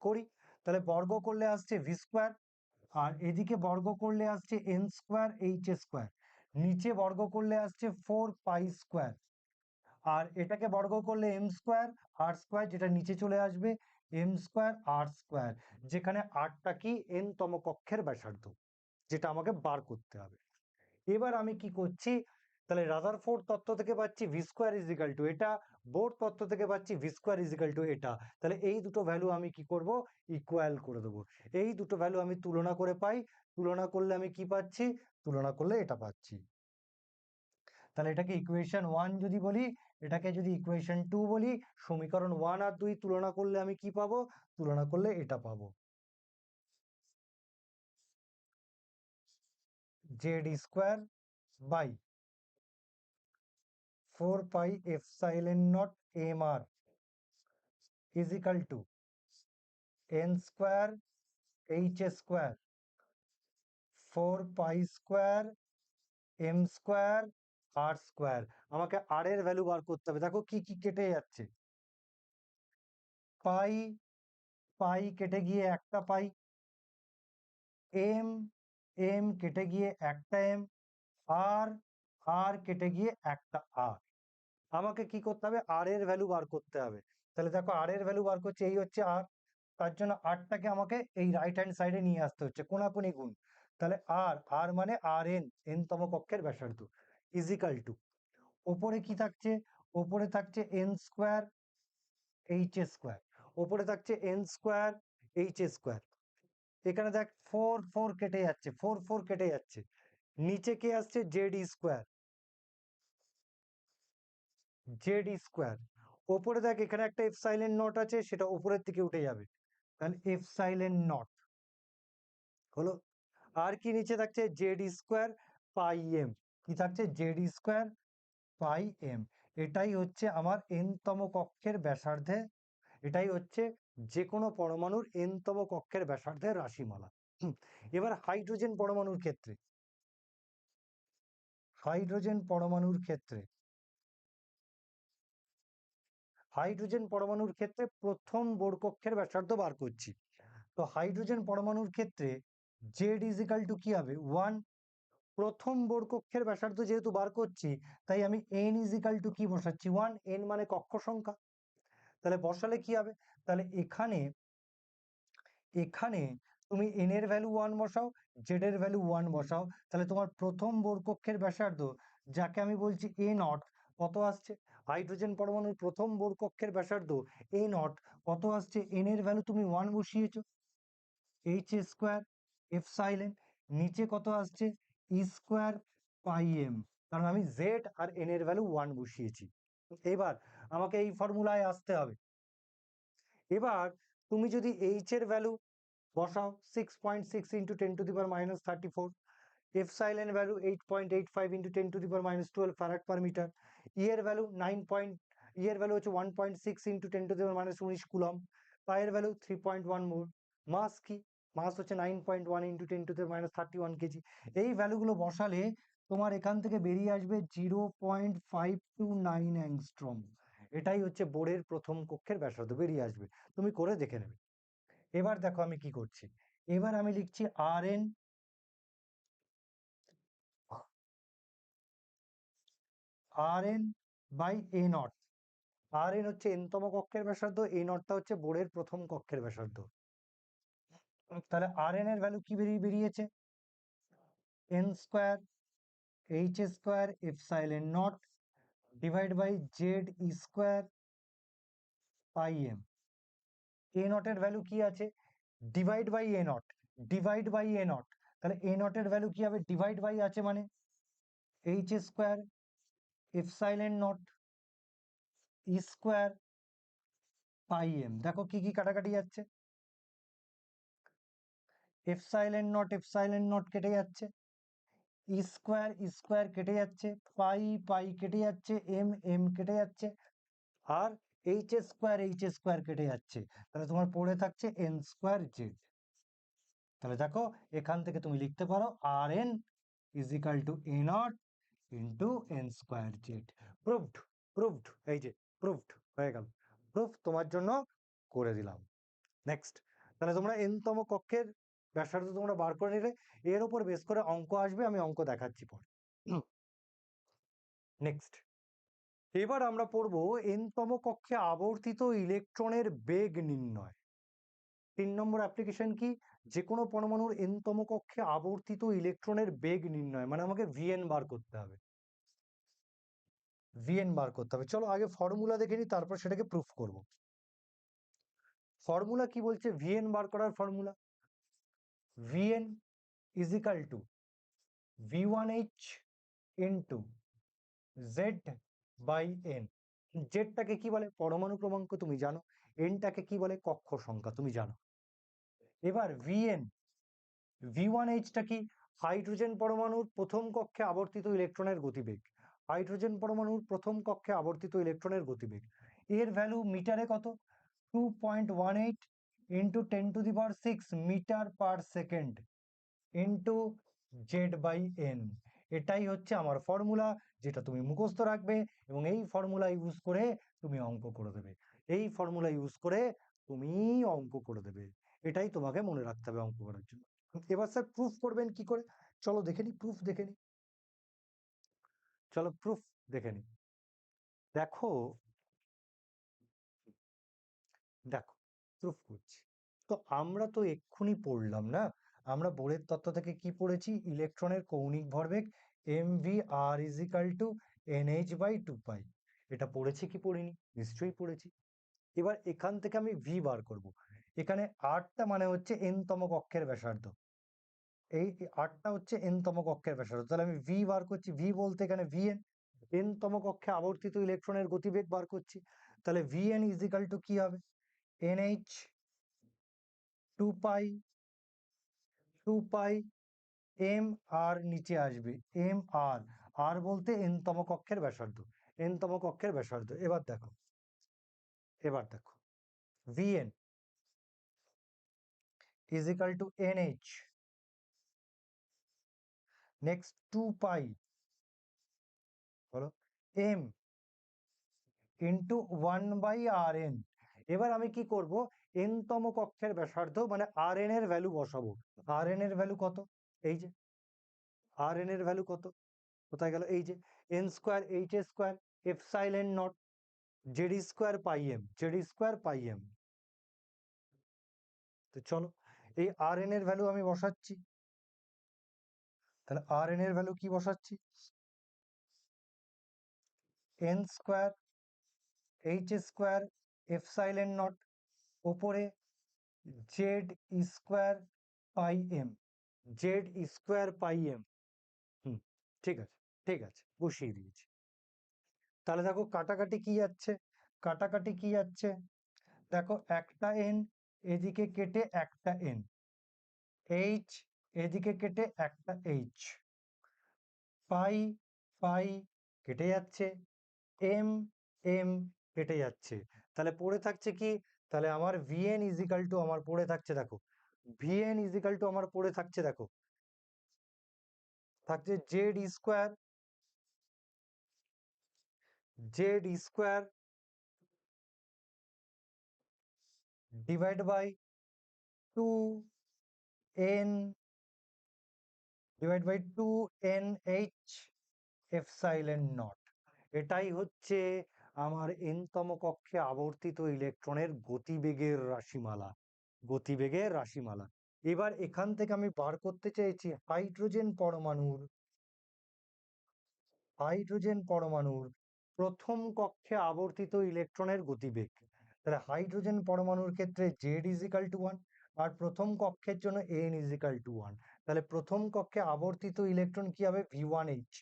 করি, তাহলে বর্গ করলে আসছে v², আর এদিকে বর্গ করলে আসছে n²h², নিচে বর্গ করলে আসছে 4π², আর এটাকে বর্গ করলে m²r², যেটা নিচে চলে আসবে m²r², যেখানে আরটা কি? n তম কক্ষের ব্যাসার্ধ, যেটা আমাকে বার করতে হবে। এবার আমি কি করছি? তাহলে রাদারফোর্ড তত্ত্ব থেকে পাচ্ছি v² = এটা, বোর তত্ত্ব থেকে পাচ্ছি v² = এটা। তাহলে এই দুটো ভ্যালু আমি কি করব? ইকুয়াল করে দেবো। এই দুটো ভ্যালু আমি তুলনা করে পাই, তুলনা করলে আমি কি পাচ্ছি? তুলনা করলে এটা পাচ্ছি। তাহলে এটাকে ইকুয়েশন 1 যদি বলি, এটাকে যদি ইকুয়েশন 2 বলি, সমীকরণ 1 আর 2 তুলনা করলে আমি কি পাবো? তুলনা করলে এটা পাবো, z²/4πε0mr = n²h² 4π²m²r²। আমাকে আর এর ভ্যালু বার করতে হবে। দেখো কি কি কেটে যাচ্ছে। পাই পাই কেটে গিয়ে একটা পাই, এম এম কেটে গিয়ে একটা এম, আর আর কেটে গিয়ে একটা আর। আমাকে কি করতে হবে? আর এর ভ্যালু বার করতে হবে। তাহলে দেখো, আর এর ভ্যালু বার করছি, এই হচ্ছে আর। তার জন্য আরটাকে আমাকে এই রাইট হ্যান্ড সাইডে নিয়ে আসতে হচ্ছে, কোনাকুনি গুণ। তাহলে আর আর মানে আর এন তম কক্ষের ব্যাসার্ধ। ইজিক্যাল টু, ওপরে কি থাকছে, ওপরে থাকছে এন স্কোয়ার এইচ স্কোয়ার, ওপরে থাকছে এন স্কোয়ার এইচ স্কোয়ার। এখানে দেখ ফোর ফোর কেটে যাচ্ছে, ফোর ফোর কেটে যাচ্ছে, নিচে কে আসছে জেড স্কোয়ার, জেড স্কোয়ার। ওপরে দেখ এখানে একটা এপসাইলেন নট আছে, সেটা উপরের দিকে উঠে যাবে, তাহলে এপসাইলেন নট হলো। আর কি নিচে থাকছে জেড স্কোয়ার পাই এম, কি থাকছে জেড স্কোয়ার পাই এম। এটাই হচ্ছে আমার এনতম কক্ষের ব্যাসার্ধে, এটাই হচ্ছে যে কোনো পরমাণুর এনতম কক্ষের ব্যাসার্ধের রাশিমালা। এবার হাইড্রোজেন পরমাণুর ক্ষেত্রে, হাইড্রোজেন পরমাণুর ক্ষেত্রে, হাইড্রোজেন পরমাণুর ক্ষেত্রে প্রথম বোর কক্ষের ব্যাসার্ধ বার করছি। তো হাইড্রোজেন পরমাণুর ক্ষেত্রে জেড ইজিক্যাল টু কি হবে ওয়ান, প্রথম বোর কক্ষের ব্যাসার্ধ যেহেতু বার করছি, তাই আমি এন ইজিক্যাল টু কি বসাচ্ছি ওয়ান, এন মানে কক্ষ সংখ্যা। তাহলে বসালে কি হবে, তাহলে এখানে, এখানে তুমি এন এর ভ্যালু ওয়ান বসাও, জেড এর ভ্যালু ওয়ান বসাও, তাহলে তোমার প্রথম বোর কক্ষের ব্যাসার্ধ, যাকে আমি বলছি এ নট, কত আসছে, হাইড্রোজেন পরমাণুর প্রথম বোর কক্ষের ব্যাসার্ধ এ নট কত আসছে, এন এর ভ্যালু তুমি ওয়ান বসিয়েছো, এইচ স্কোয়ার এফসাইলেন, নিচে কত আসছে ই স্কোয়ার পাই এম, কারণ আমি জেড আর এন এর ভ্যালু ওয়ান বসিয়েছি। এবার আমাকে এই ফর্মুলায় আসতে হবে। এবার তুমি যদি এইচ এর ভ্যালু বসাও 6.6 into 10⁻⁻34, epsilon value 8.85 into 10⁻12 farad per metre, E এর ভ্যালু 9 পয়েন্ট, ই এর ভ্যালু হচ্ছে 1.6 ইন্টু 10⁻19 কুলম, পায়ের ভ্যালু 3.1 মোল, মাস কি, মাস হচ্ছে 9.1 ইন্টু 10⁻31 কেজি। এই ভ্যালুগুলো বসালে তোমার এখান থেকে বেরিয়ে আসবে 0.529 অ্যাংস্ট্রম। এটাই হচ্ছে বোরের প্রথম কক্ষের ব্যাসার্ধ বেরিয়ে আসবে, তুমি করে দেখে নেবে। এবার দেখো আমি কি করছি, এবার আমি লিখছি r n, r n by a naught. R n হচ্ছে এনতম কক্ষের ব্যাসার্ধ, এ নটটা হচ্ছে বোরের প্রথম কক্ষের ব্যাসার্ধ। তাহলে আর এন এর ভ্যালু কি বেরিয়েছে, n square H square epsilon naught divide by Z square pi m. A নটের ভ্যালু কি আছে, divide by a naught, divide by a naught, তাহলে এ নটের ভ্যালু কি হবে, ডিভাইড বাই আছে মানে H square epsilon nought square pi M. দেখো কি কি কাটাকাটি যাচ্ছে, এফসাইলেন নট কেটে যাচ্ছে, স্কোয়ার স্কোয়ার কেটে যাচ্ছে, পাই পাই কেটে যাচ্ছে, এম এম কেটে যাচ্ছে, আর এইচ স্কোয়ার কেটে যাচ্ছে, তাহলে তোমার পড়ে থাকছে এন স্কোয়ার জেড। তাহলে দেখো এখান থেকে তুমি লিখতে পারো r n equal to A naught into n square z. Proved, proved, এই যে প্রুভড হয়ে গেল, প্রুফ তোমার জন্য করে দিলাম। নেক্সট, তাহলে তোমরা এনতম কক্ষের ব্যাসার্ধ তোমরা বার করে নিলে, এর উপর বেস করে অঙ্ক আসবে, আমি অঙ্ক দেখাচ্ছি পরে। নেক্সট, এবার আমরা পড়বো এনতম কক্ষে আবর্তিত ইলেকট্রনের বেগ নির্ণয়। 3 নম্বর অ্যাপ্লিকেশন কি, যে কোনো পরমাণুর এনতম কক্ষে আবর্তিত ইলেকট্রনের বেগ নির্ণয়, মানে আমাকে ভিএন বার করতে হবে, ভিএন বার করতে হবে। চলো আগে ফর্মুলা দেখে নিই, তারপর সেটাকে প্রুফ করব। ফর্মুলা কি বলছে, ভিএন বার করার formula, v n equal to v1h into Z by n. জেডটাকে কি বলে পরমাণু ক্রমাঙ্ক তুমি জানো, এনটাকে কি বলে কক্ষ সংখ্যা তুমি জানো। এবার ভিএন, v1h কি, হাইড্রোজেন পরমাণুর প্রথম কক্ষে আবর্তিত ইলেকট্রনের গতিবেগ, হাইড্রোজেন পরমাণুর প্রথম কক্ষে আবর্তিত ইলেকট্রনের গতিবেগ, এর ভ্যালু মিটারে কত 2.18 into 10⁶ metre per second into Z by N. এটাই হচ্ছে আমার ফর্মুলা, যেটা তুমি মুখস্থ রাখবে এবং এই ফর্মুলা ইউজ করে তুমি অঙ্ক করে দেবে, এই ফর্মুলা ইউজ করে তুমি অঙ্ক করে দেবে, এটাই তোমাকে মনে রাখতে হবে অঙ্ক করার জন্য। এবার স্যার প্রুফ করবেন কি করে, চলো দেখে নি, প্রুফ দেখে নি, চলো প্রুফ দেখে নি। দেখো, দেখো প্রুফ করছি। তো আমরা তো এক্ষুনি পড়লাম না, আমরা বোরের তত্ত্ব থেকে কি পড়েছি, ইলেকট্রনের কৌণিক ভরবেগ mvr is equal two nh/2 পাই। এটা পড়েছি কি পড়িনি? নিশ্চয়ই পড়েছি। এবার এখান থেকে আমি ভি বার করব। এখানে আরটা মানে হচ্ছে n তম কক্ষের ব্যাসার্ধ। এই আরটা হচ্ছে n তম কক্ষের ব্যাসার্ধ। তাহলে আমি ভি বার করছি, ভি বলতে এখানে vn, n তম কক্ষে আবর্তিত ইলেকট্রনের গতিবেগ বার করছি। তাহলে vn ইজ ইকাল টু কি হবে? nh 2 পাই এম আর নিচে আসবে এম আর, আর বলতে n তম কক্ষের ব্যাসার্ধ, n তম কক্ষের ব্যাসার্ধ। এবার দেখো vn is equal to nh, next 2 পাই বলো m ইন্টু 1/rn। এবার আমি কি করব? n তম কক্ষের ব্যাসার্ধ মানে rn এর ভ্যালু বসাবো। rn এর ভ্যালু কত? এই যে rn এর ভ্যালু কত? কোথায় গেল? এই যে n square h square epsilon nought Z square pi M, Z square pi M. তো চলো এই rn এর ভ্যালু আমি বসাচ্ছি। তাহলে rn এর ভ্যালু কি বসাচ্ছি? n square h square epsilon not ওপরে z square pi M, Z square pi m. হুম, ঠিক আছে, ঠিক আছে, বসিয়ে দিয়েছি। তাহলে দেখো কাটাকাটি কি যাচ্ছে, কাটাকাটি কি যাচ্ছে, দেখো একটা এন এদিকে কেটে একটা এন, এইচ এদিকে কেটে একটা এইচ, পাই পাই কেটে যাচ্ছে, এম এম কেটে যাচ্ছে। তাহলে পড়ে থাকছে কি? তাহলে আমার ভিএন ইজিক্যাল টু আমার পড়ে থাকছে, দেখো ভিএন ইজিক্যাল টু আমার পড়ে থাকছে, দেখো থাকছে Z square, Z square divide by 2n, divide by 2nh epsilon nought. এটাই হচ্ছে আমার n তম কক্ষে আবর্তিত ইলেকট্রনের গতিবেগের রাশিমালা, গতিবেগের রাশিমালা। এবার এখান থেকে আমি বার করতে চাইছি হাইড্রোজেন পরমাণুর প্রথম কক্ষে আবর্তিত ইলেকট্রনের গতিবেগ। তাহলে হাইড্রোজেন পরমাণুর ক্ষেত্রে জেড ইজিক্যাল টু 1, আর প্রথম কক্ষের জন্য এন ইজিক্যাল টু 1। তাহলে প্রথম কক্ষে আবর্তিত ইলেকট্রন কি হবে? v1h,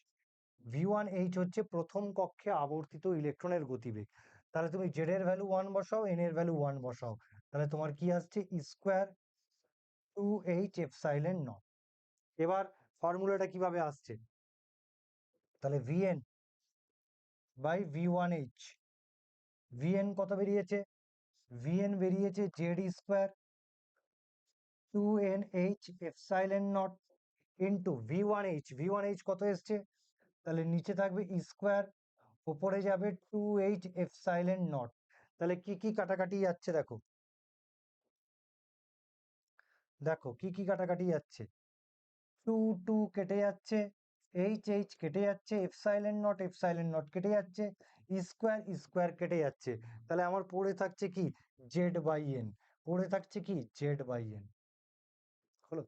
v1h হচ্ছে প্রথম কক্ষে আবর্তিত ইলেকট্রনের গতিবেগ। তাহলে তুমি জেড এর ভ্যালু 1 বসাও, এন এর ভ্যালু 1 বসাও, তাহলে তোমার কি আসছে? Square 2h epsilon not. এবার ফর্মুলাটা কিভাবে আসছে? তাহলে vn বাই v1h, vn কত বেরিয়েছে? vn বেরিয়েছে Z square 2nh epsilon not into v1h কত এসছে? তাহলে নিচে থাকবে স্কোয়ার, উপরে যাবে 2h এপসাইলন নট। তাহলে কি কি কাটাকাটি যাচ্ছে দেখো, দেখো কি কি কাটাকাটি যাচ্ছে, 2 কেটে যাচ্ছে, এইচ কেটে যাচ্ছে, এপসাইলন নট কেটে যাচ্ছে, স্কোয়ার স্কোয়ার কেটে যাচ্ছে। তাহলে আমার পড়ে থাকছে কি? জেড বাই এন, পড়ে থাকছে কি? Z by N. হলো?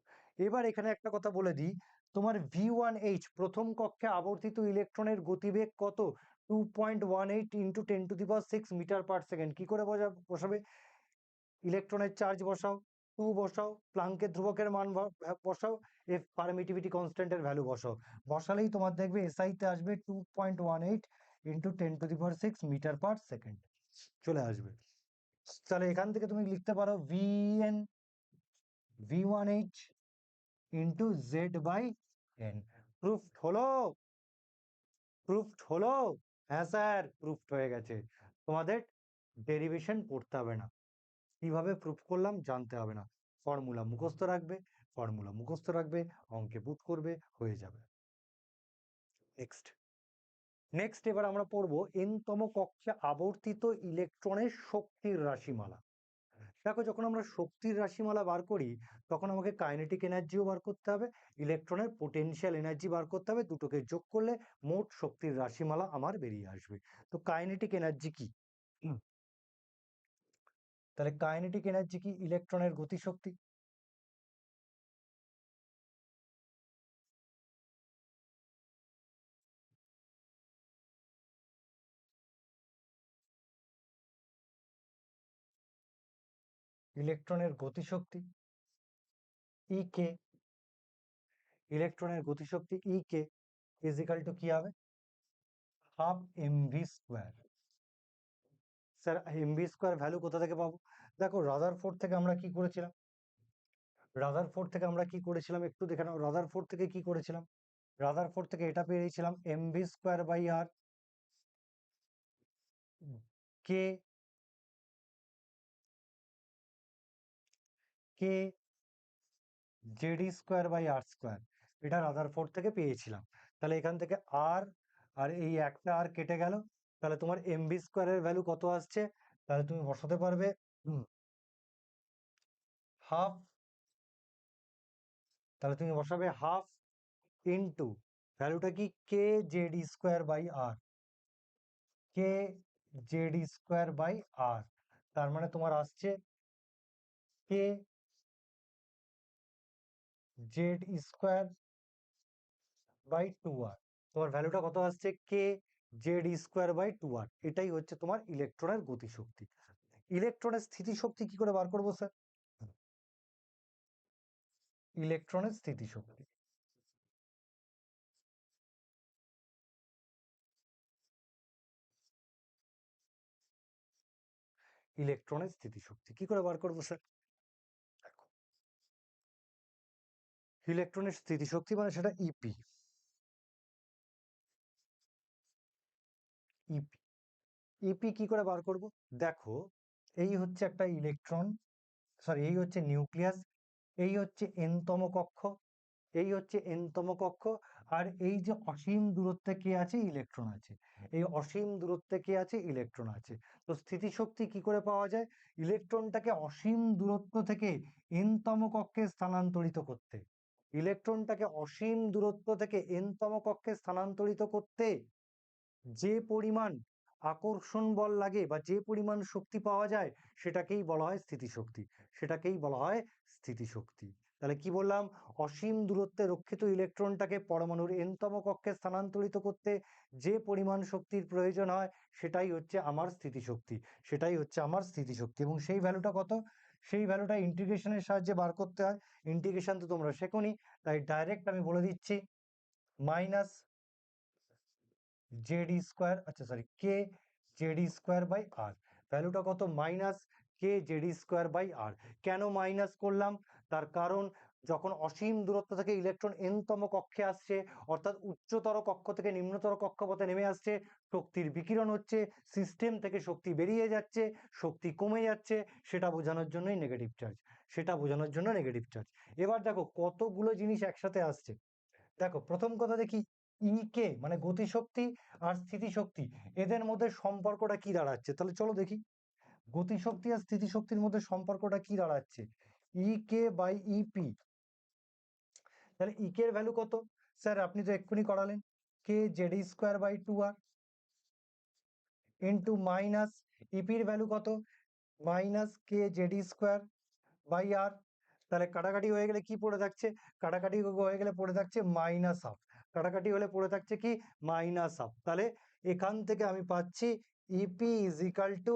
এবার এখানে একটা কথা বলে দিই, তোমার v1h প্রথম কক্ষে আবর্তিত ইলেকট্রনের গতিবেগ কত? 2.18 ইন্টু 10⁶ মিটার পার সেকেন্ড। কি করে বসাবে? ইলেকট্রনের চার্জ বসাও, 2 বসাও, প্লাঙ্কের ধ্রুবকের মান বসাও, এফ পারমিটিভিটি কনস্ট্যান্টের ভ্যালু বসাও, বসালেই তোমার দেখবে এসআইতে আসবে 2.18 ইন্টু 10⁶ মিটার পার সেকেন্ড চলে আসবে। তাহলে এখান থেকে তুমি লিখতে পারো VN v1h into Z by N. Proofed হলো? প্রুফড হলো? হ্যাঁ স্যার, প্রুফড হয়ে গেছে। তোমাদের ডেরিভেশন পড়তে হবে না, কিভাবে প্রুফ করলাম জানতে হবে না, ফর্মুলা মুখস্থ রাখবে, ফর্মুলা মুখস্থ রাখবে, অঙ্কে পুট করবে, হয়ে যাবে। নেক্সট, নেক্সট এবার আমরা পড়বো n তম কক্ষে আবর্তিত ইলেকট্রনের শক্তির রাশিমালা। দেখো যখন আমরা শক্তির রাশিমালা বার করি তখন আমাকে কাইনেটিক এনার্জিও বার করতে হবে, ইলেকট্রনের পোটেনশিয়াল এনার্জি বার করতে হবে, দুটোকে যোগ করলে মোট শক্তির রাশিমালা আমার বেরিয়ে আসবে। তো কাইনেটিক এনার্জি কি? তাহলে কাইনেটিক এনার্জি কি? ইলেকট্রনের গতিশক্তি। ইলেকট্রনের গতিশক্তি ই কে, ইলেকট্রনের গতিশক্তি ই কে ইজ ইকাল টু কি হবে, half MV square. Sir MV square value কোথা থেকে পাবো? দেখো রাদারফোর্ড থেকে আমরা কি করেছিলাম, রাদারফোর্ড থেকে আমরা কি করেছিলাম একটু দেখে নাও। রাদারফোর্ড থেকে কি করেছিলাম, রাদারফোর্ড থেকে এটা পেয়েছিলাম MV square by R K, K JD square by R square, এটা রাদারফোর্ড থেকে পেয়েছিলাম। তাহলে এখান থেকে আর আর এই একটা আর কেটে গেল, তাহলে তোমার এমভি স্কোয়ারের ভ্যালু কত আসছে, তাহলে তুমি বসাতে পারবে হাফ, তাহলে তুমি বসাবে হাফ ইন্টু ভ্যালুটা কি k JD square by R, k JD square by r, তার মানে তোমার আসছে k z square by two r. তোমার ভ্যালুটা কত আসছে, k z square by two r. এটাই হচ্ছে তোমার ইলেকট্রনের গতিশক্তি। ইলেকট্রনের স্থিতিশক্তি কি করে বার করবো স্যার? ইলেকট্রনের স্থিতিশক্তি, ইলেকট্রনের স্থিতিশক্তি কি করে বার করবো স্যার? দেখো ইলেকট্রনের স্থিতিশক্তি মানে সেটা ইপি, ইপি, ইপি কি করে বার করব? দেখো এই হচ্ছে একটা ইলেকট্রন, সরি এই হচ্ছে নিউক্লিয়াস, এই হচ্ছে এনতম কক্ষ, এই হচ্ছে এনতম কক্ষ, আর এই যে অসীম দূরত্বে কে আছে, ইলেকট্রন আছে। এই অসীম দূরত্বে কে আছে, ইলেকট্রন আছে। তো স্থিতিশক্তি কি করে পাওয়া যায়? ইলেকট্রনটাকে অসীম দূরত্ব থেকে এনতম কক্ষে স্থানান্তরিত করতে, ইলেকট্রনটাকে অসীম দূরত্ব থেকে এনতম কক্ষে স্থানান্তরিত করতে যে পরিমাণ আকর্ষণ বল লাগে বা যে পরিমাণ শক্তি পাওয়া যায় সেটাকেই বলা হয় স্থিতিশক্তি, সেটাকেই বলা হয় স্থিতিশক্তি। তাহলে কি বললাম, অসীম দূরত্বে রক্ষিত ইলেকট্রনটাকে পরমাণুর এনতম কক্ষে স্থানান্তরিত করতে যে পরিমাণ শক্তির প্রয়োজন হয় সেটাই হচ্ছে আমার স্থিতিশক্তি, সেটাই হচ্ছে আমার স্থিতিশক্তি। এবং সেই ভ্যালুটা কত, সেই ভ্যালুটা ইন্টিগ্রেশনের সাহায্যে বার করতে হয়। ইন্টিগ্রেশন তো তোমরা শেখোনি, তাই ডাইরেক্ট আমি বলে দিচ্ছি মাইনাস জেড স্কোয়ার, আচ্ছা sorry k z square by r. ভ্যালুটা কত, minus k z square by r. কেন মাইনাস করলাম? তার কারণ যখন অসীম দূরত্ব থেকে ইলেকট্রন এনতম কক্ষে আসছে, অর্থাৎ উচ্চতর কক্ষ থেকে নিম্নতর কক্ষপথে নেমে আসছে, শক্তির বিকিরণ হচ্ছে, সিস্টেম থেকে শক্তি বেরিয়ে যাচ্ছে, শক্তি কমে যাচ্ছে, সেটা বোঝানোর জন্যই নেগেটিভ চার্জ, সেটা বোঝানোর জন্য নেগেটিভ চার্জ। এবার দেখো কতগুলো জিনিস একসাথে আসছে। দেখো প্রথম কথা দেখি, ই কে মানে গতিশক্তি আর স্থিতিশক্তি, এদের মধ্যে সম্পর্কটা কি দাঁড়াচ্ছে? তাহলে চলো দেখি গতিশক্তি আর স্থিতিশক্তির মধ্যে সম্পর্কটা কি দাঁড়াচ্ছে। ই কে বাই ইপি, তাহলে ই কে এর ভ্যালু কত? স্যার আপনি তো এক্ষুনি করালেন, k z square by two r into minus ইপির ভ্যালু কত, minus k z square by r. তাহলে কাটাকাটি হয়ে গেলে কি পড়ে থাকছে, কাটাকাটি হয়ে গেলে পড়ে থাকছে মাইনাস হাফ, কাটাকাটি হলে পড়ে থাকছে কি, মাইনাস হাফ। তাহলে এখান থেকে আমি পাচ্ছি e p is equal to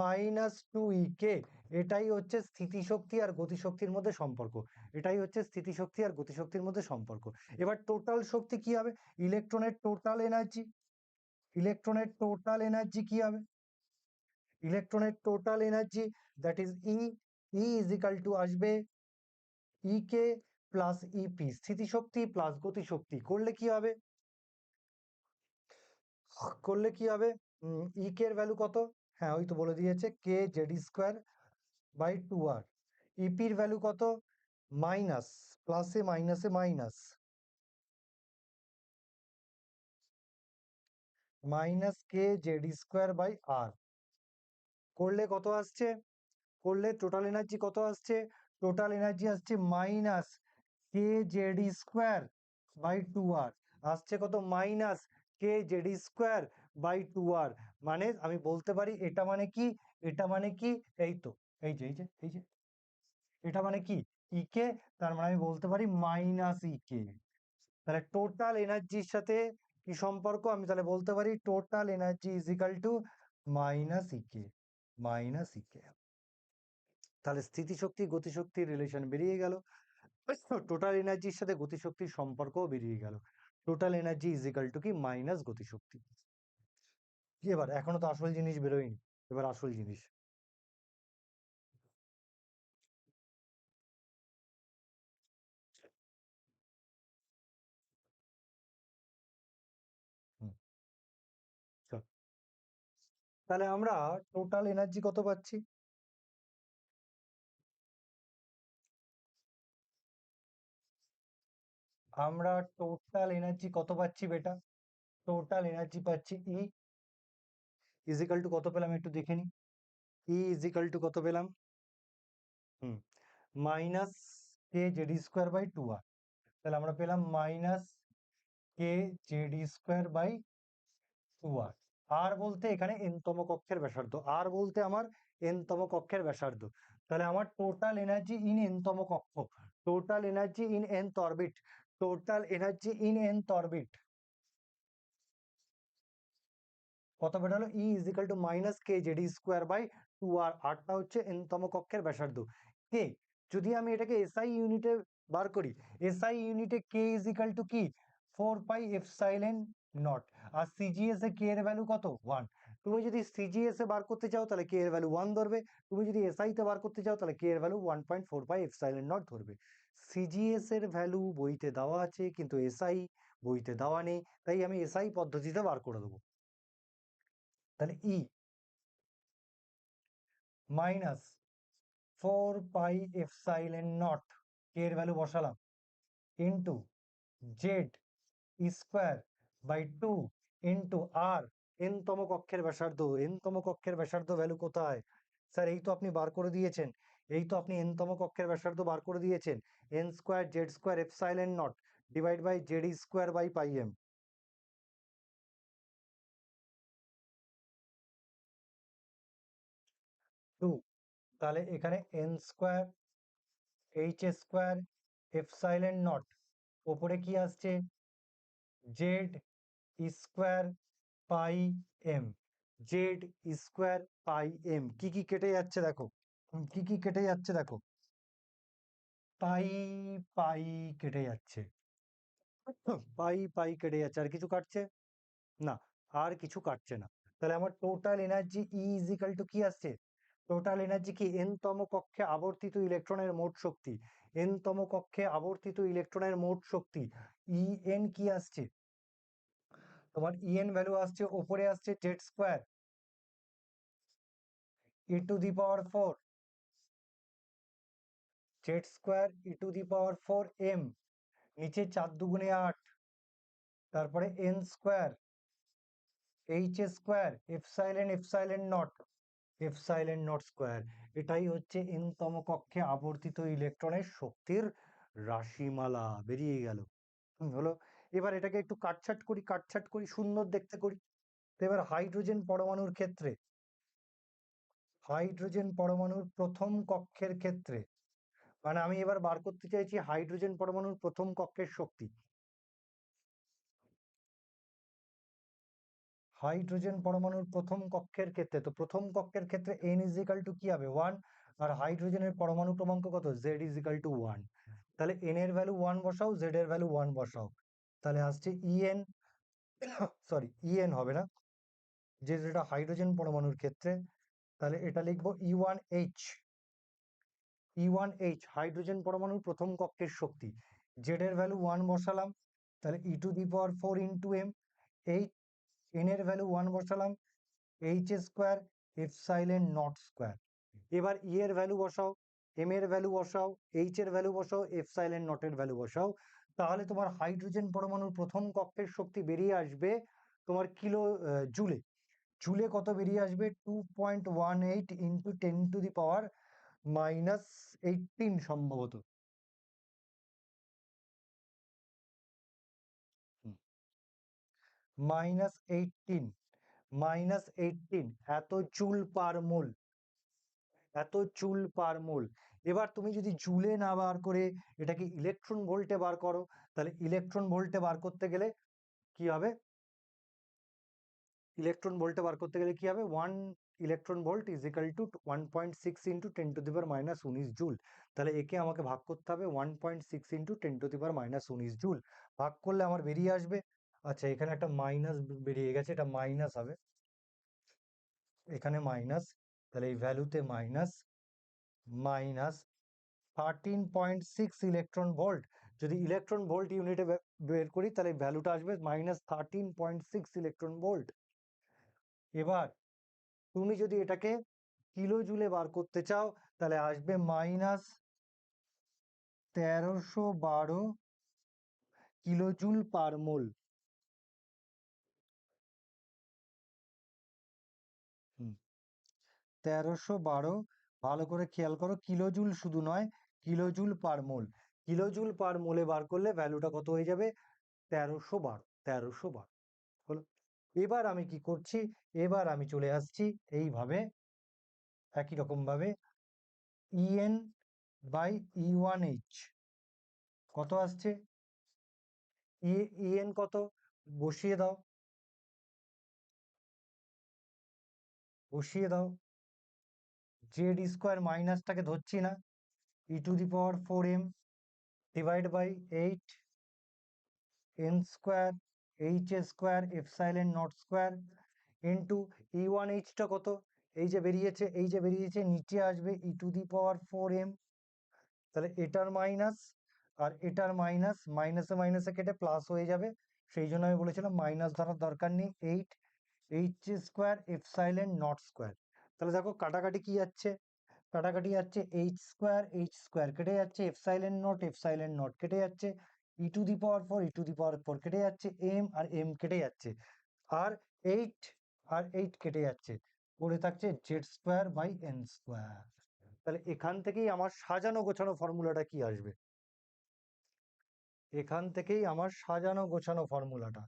minus two e k. এটাই হচ্ছে স্থিতিশক্তি আর গতিশক্তির মধ্যে সম্পর্ক, এটাই হচ্ছে স্থিতিশক্তি আর গতিশক্তির মধ্যে সম্পর্ক। এবার টোটাল শক্তি কি হবে, ইলেকট্রনের টোটাল এনার্জি, ইলেকট্রনের টোটাল এনার্জি কি হবে, ইলেকট্রনের total energy that is E, E is equal two আসবে ই কে প্লাস ইপি, স্থিতিশক্তি প্লাস গতিশক্তি করলে কি হবে, করলে কি হবে, ই কে এর ভ্যালু কত, হ্যাঁ ওই তো বলে দিয়েছে k z square by two r. ইপির ভ্যালু কত, মাইনাস, প্লাসে মাইনাসে minus, minus k z square by r. করলে কত আসছে, করলে টোটাল এনার্জি কত আসছে, টোটাল এনার্জি আসছে minus k z square by two r, আসছে কত, minus k z square by two r. মানে আমি বলতে পারি এটা মানে কি, এটা মানে কি, এই তো এই যে এই যে এই যে এটা মানে কি ই কে, তার মানে আমি বলতে পারি মাইনাস ই কে। তাহলে টোটাল এনার্জির সাথে কি সম্পর্ক, আমি তাহলে বলতে পারি total energy is equal to minus e k, minus e k. তাহলে স্থিতিশক্তি গতিশক্তির রিলেশন বেরিয়ে গেল, টোটাল এনার্জির সাথে গতিশক্তির সম্পর্কও বেরিয়ে গেল। Total energy is equal to কি মাইনাস গতিশক্তি। এবার এখনো তো আসল জিনিস বেরোয়নি, এবার আসল জিনিস। হুম, চল। তাহলে আমরা টোটাল এনার্জি কত পাচ্ছি? আমরা টোটাল এনার্জি কত পাচ্ছি বেটা? টোটাল এনার্জি পাচ্ছি ই ইজ ইকাল টু কত পেলাম একটু দেখে নি। ই ইজ ইকাল টু কত পেলাম? হুম, minus k JD square by two r. তাহলে আমরা পেলাম minus k JD square by two r. R বলতে এখানে এন তম কক্ষের ব্যাসার্ধ, আর বলতে আমার এন তম কক্ষের ব্যাসার্ধ। তাহলে আমার টোটাল এনার্জি ইন এন তম কক্ষ, total energy in n orbit, total energy in n orbit কত বেরোলো? E is equal to minus k JD square by two r. আরটা হচ্ছে এন তম কক্ষের ব্যাসার্ধ। কে, যদি আমি এটাকে এসআই ইউনিটে বার করি, এসআই ইউনিটে কে ইজ ইকাল টু কি 4 পাই এপসাইলন নট। আর সিজিএস এ কে এর ভ্যালু কত? 1। তুমি যদি সিজিএস এ বার করতে চাও তাহলে কে এর ভ্যালু 1 ধরবে, তুমি যদি এসআই তে বার করতে চাও তাহলে কে এর ভ্যালু 1.45 এপসাইলন নট ধরবে। সিজিএস এর ভ্যালু বইতে দেওয়া আছে কিন্তু এসআই বইতে দেওয়া নেই, তাই আমি এসআই পদ্ধতিতে বার করে দেবো। তাহলে E minus 4 pi epsilon nought, K এর ভ্যালু বসালাম, into Z square by two into R N তম কক্ষের ব্যাসার্ধ। এন তম কক্ষের ব্যাসার্ধ ভ্যালু কোথায়? স্যার এই তো আপনি বার করে দিয়েছেন, এই তো আপনি এন তম কক্ষের ব্যাসার্ধ বার করে দিয়েছেন, N square Z square epsilon not divide by Z square by pi M. Two, তাহলে এখানে N square H square epsilon not, ওপরে কি আসছে? Z square pi M, Z square pi M. কি কি কেটে যাচ্ছে দেখো, কি কি কেটে যাচ্ছে দেখো, পাই পাই কেটে যাচ্ছে, পাই পাই কেটে যাচ্ছে, আর কিছু কাটছে না, আর কিছু কাটছে না। তাহলে আমার টোটাল এনার্জি ই ইজিক্যাল টু কি আসছে? টোটাল এনার্জি কি এন তম কক্ষে আবর্তিত ইলেকট্রনের মোট শক্তি, এন তম কক্ষে আবর্তিত ইলেকট্রনের মোট শক্তি ই এন কি আসছে? তোমার ইএন ভ্যালু আসছে, ওপরে আসছে Z square E to the power 4, Z square E to the power 4 M, নিচে 4 × 2 = 8, তারপরে N square H square epsilon epsilon nought, epsilon not square. এটাই হচ্ছে এন তম কক্ষে আবর্তিত ইলেকট্রনের শক্তির রাশিমালা, বেরিয়ে গেল। হলো। এবার এটাকে একটু কাটছাট করি, কাটছাট করি, সুন্দর দেখতে করি। তো এবার হাইড্রোজেন পরমাণুর ক্ষেত্রে, হাইড্রোজেন পরমাণুর প্রথম কক্ষের ক্ষেত্রে, মানে আমি এবার বার করতে চাইছি হাইড্রোজেন পরমাণুর প্রথম কক্ষের শক্তি। হাইড্রোজেন পরমাণুর প্রথম কক্ষের ক্ষেত্রে, তো প্রথম কক্ষের ক্ষেত্রে এন ইজ ইকাল টু কি হবে? 1। আর হাইড্রোজেনের পরমাণু ক্রমাঙ্ক কত? Z is equal two 1। তাহলে এন এর ভ্যালু 1 বসাও, জেড এর ভ্যালু 1 বসাও, তাহলে আসছে ইএন, সরি ইএন হবে না, যেটা হাইড্রোজেন পরমাণুর ক্ষেত্রে, তাহলে এটা লিখবো ই1এইচ। ই1এইচ হাইড্রোজেন পরমাণুর প্রথম কক্ষের শক্তি, জেড এর ভ্যালু 1 বসালাম, তাহলে e to the power 4 into m. H, n এর ভ্যালু 1 বসালাম, h square epsilon not square. এবার ই এর ভ্যালু বসাও, এম এর ভ্যালু বসাও, এইচ এর ভ্যালু বসাও, এপসাইলন নটের ভ্যালু বসাও, তাহলে তোমার হাইড্রোজেন পরমাণুর প্রথম কক্ষের শক্তি বেরিয়ে আসবে তোমার কিলো জুলে। জুলে কত বেরিয়ে আসবে? 2.18 ইন্টু 10⁻⁻18 সম্ভবত। -18, -18 এত জুল পার মোল, এত জুল পার মোল। এবার তুমি যদি জুলে না বার করে এটাকে ইলেকট্রন ভোল্টে বার করো, তাহলে ইলেকট্রন ভোল্টে বার করতে গেলে কি হবে? ইলেকট্রন ভোল্টে বার করতে গেলে কি হবে, 1 electron volt is equal two 1.6 into 10⁻⁻19 joule. তাহলে একে আমাকে ভাগ করতে হবে 1.6 ইন্টু 10⁻⁻19 জুল। ভাগ করলে আমার বেরিয়ে আসবে, আচ্ছা এখানে একটা মাইনাস বেরিয়ে গেছে, এটা মাইনাস হবে, এখানে মাইনাস, তাহলে এই ভ্যালুতে মাইনাস, মাইনাস 13.6 ইলেকট্রন ভোল্ট। যদি ইলেকট্রন ভোল্ট ইউনিটে বের করি তাহলে ভ্যালুটা আসবে মাইনাস 13.6 ইলেকট্রন ভোল্ট। এবার তুমি যদি এটাকে কিলো জুলে বার করতে চাও তাহলে আসবে মাইনাস 1312 কিলো জুল পার মোল। 1312, ভালো করে খেয়াল করো, কিলো জুল শুধু নয়, কিলো জুল পার মোল। কিলো জুল পার মোলে বার করলে ভ্যালুটা কত হয়ে যাবে, 1312, 1312 হলো। এবার আমি কি করছি, এবার আমি চলে আসছি এইভাবে, একই রকম ভাবে ইএন বাই ই1এইচ কত আসছে, ইএন কত বসিয়ে দাও, বসিয়ে দাও, জেড স্কোয়ার মাইনাসটাকে ধরছি না, e⁴m divide by 8 n square H square epsilon not square into ই1এইচটা কত, এই যে বেরিয়েছে, এই যে বেরিয়েছে, নিচে আসবে e⁴m, তাহলে এটার মাইনাস আর এটার মাইনাস, মাইনাসে মাইনাসে কেটে প্লাস হয়ে যাবে, সেই জন্য আমি বলেছিলাম মাইনাস ধরার দরকার নেই, 8 H square epsilon not square. তাহলে দেখো কাটাকাটি কি যাচ্ছে, কাটাকাটি যাচ্ছে, এইচ স্কোয়ার কেটে যাচ্ছে, এপসাইলন নট কেটে যাচ্ছে, e⁴ কেটে যাচ্ছে, এম আর এম কেটে যাচ্ছে, আর 8 আর 8 কেটে যাচ্ছে, পড়ে থাকছে Z square by N square. তাহলে এখান থেকেই আমার সাজানো গোছানো ফর্মুলাটা কি আসবে, এখান থেকেই আমার সাজানো গোছানো ফর্মুলাটা,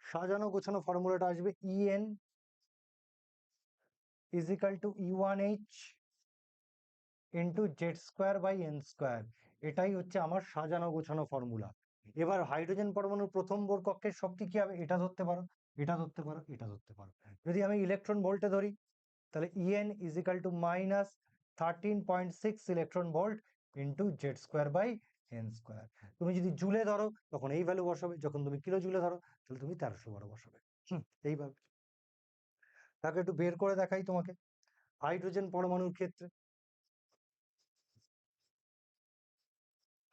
সাজানো গোছানো ফর্মুলাটা আসবে e n is equal to e one h into Z square by N square. এটাই হচ্ছে আমার সাজানো গোছানো ফর্মুলা। এবার হাইড্রোজেন পরমাণুর প্রথম বোর কক্ষের শক্তি কি হবে, এটা ধরতে পারো, এটা ধরতে পারো, এটা ধরতে পারো। যদি আমি ইলেকট্রন ভোল্টে ধরি তাহলে EN is equal to minus 13.6 electron volt into Z square by N square. তুমি যদি জুলে ধরো তখন এই ভ্যালু বসাবে, যখন তুমি কিলো জুলে ধরো তাহলে তুমি 1312 বসাবে। এইভাবে তাকে একটু বের করে দেখাই তোমাকে। হাইড্রোজেন পরমাণুর ক্ষেত্রে,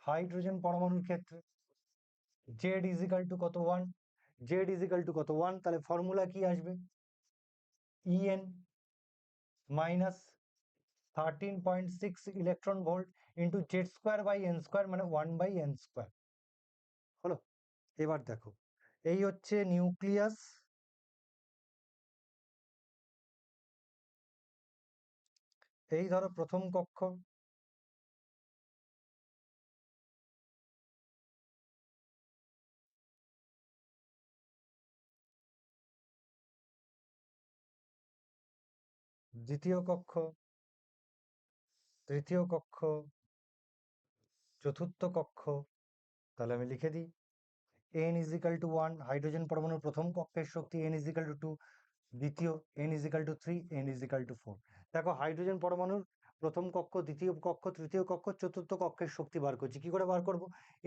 হাইড্রোজেন পরমাণুর ক্ষেত্রে জেড ইজ ইকাল টু কত 1, জেড ইজ ইকাল টু কত 1, তাহলে ফর্মুলা কি আসবে, EN minus 13.6 electron volt into Z square by N square, মানে 1/n স্কোয়ার হলো। এবার দেখো, এই হচ্ছে নিউক্লিয়াস, এই ধরো প্রথম কক্ষ, দ্বিতীয় কক্ষ, তৃতীয় কক্ষ, চতুর্থ কক্ষ। তাহলে আমি লিখে দিই, n is equal two 1 hydrogen পরমাণুর প্রথম কক্ষের শক্তি, n ইজ ইকাল টু 2 দ্বিতীয়, n is equal two 3, n is equal to 4। দেখো হাইড্রোজেন পরমাণুর প্রথম কক্ষ, দ্বিতীয় কক্ষ, তৃতীয় কক্ষ, চতুর্থ কক্ষের শক্তি বার করছি। কি করে বার করব,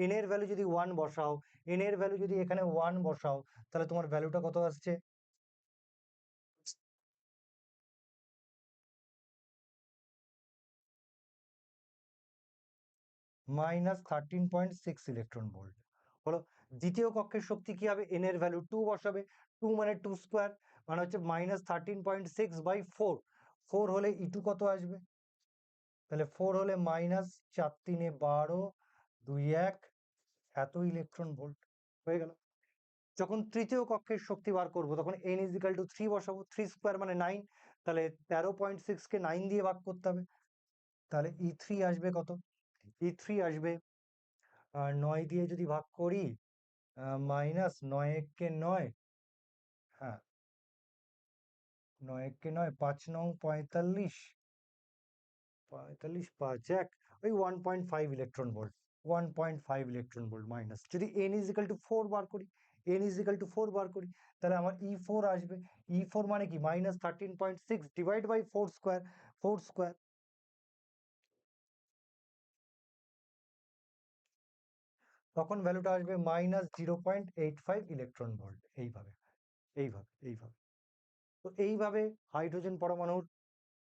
n এর ভ্যালু যদি 1 বসাও, n এর ভ্যালু যদি এখানে 1 বসাও তাহলে তোমার ভ্যালুটা কত আসছে, মাইনাস 13.6 ইলেকট্রন ভোল্ট হলো। দ্বিতীয় কক্ষের শক্তি কি হবে, n এর ভ্যালু 2 বসাবে, 2 মানে 2 স্কোয়ার, মানে হচ্ছে মাইনাস 13.6 বাই 4, 4 হলে E2 কত আসবে, তাহলে 4 হলে মাইনাস 4×3=12, 2×1, এত ইলেকট্রন ভোল্ট হয়ে গেল। যখন তৃতীয় কক্ষের শক্তি বার করব তখন n ইজ ইকাল টু 3 বসাবো, 3 স্কোয়ার মানে 9, তাহলে 13.6 কে 9 দিয়ে ভাগ করতে হবে, তাহলে E3 আসবে কত, E3 আসবে 9 দিয়ে যদি ভাগ করি, মাইনাস 9×1 = 9, হ্যাঁ 9×1 = 9, 5×9 = 45, 45, 5×1 ওই 1.5 electron volt 1.5 electron volt minus. যদি n ইজ ইকাল টু 4 বার করি, n ইজ ইকাল টু 4 বার করি, তাহলে আমার E4 আসবে। E4 মানে কি minus 13.6 divide by 4 square, 4 square, তখন ভ্যালুটা আসবে মাইনাস 0.85 ইলেকট্রন ভোল্ট। এইভাবে এইভাবে এইভাবে। তো এইভাবে হাইড্রোজেন পরমাণুর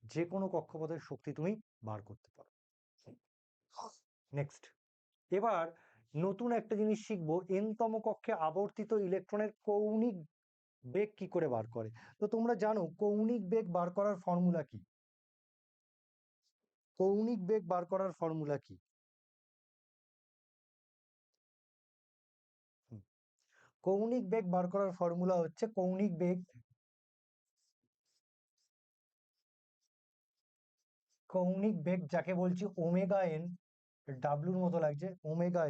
যে কোনো কক্ষপথের শক্তি তুমি বার করতে পারো। নেক্সট, এবার নতুন একটা জিনিস শিখবো, এনতম কক্ষে আবর্তিত ইলেকট্রনের কৌণিক বেগ কি করে বার করে। তো তোমরা জানো কৌণিক বেগ বার করার ফর্মুলা কি? কৌণিক বেগ বার করার ফর্মুলা কি? কৌণিক বেগ বার করার ফর্মুলা হচ্ছে কৌণিক বেগ যাকে বলছি ওমেগা এন, ডাব্লুর মতো লাগছে, omega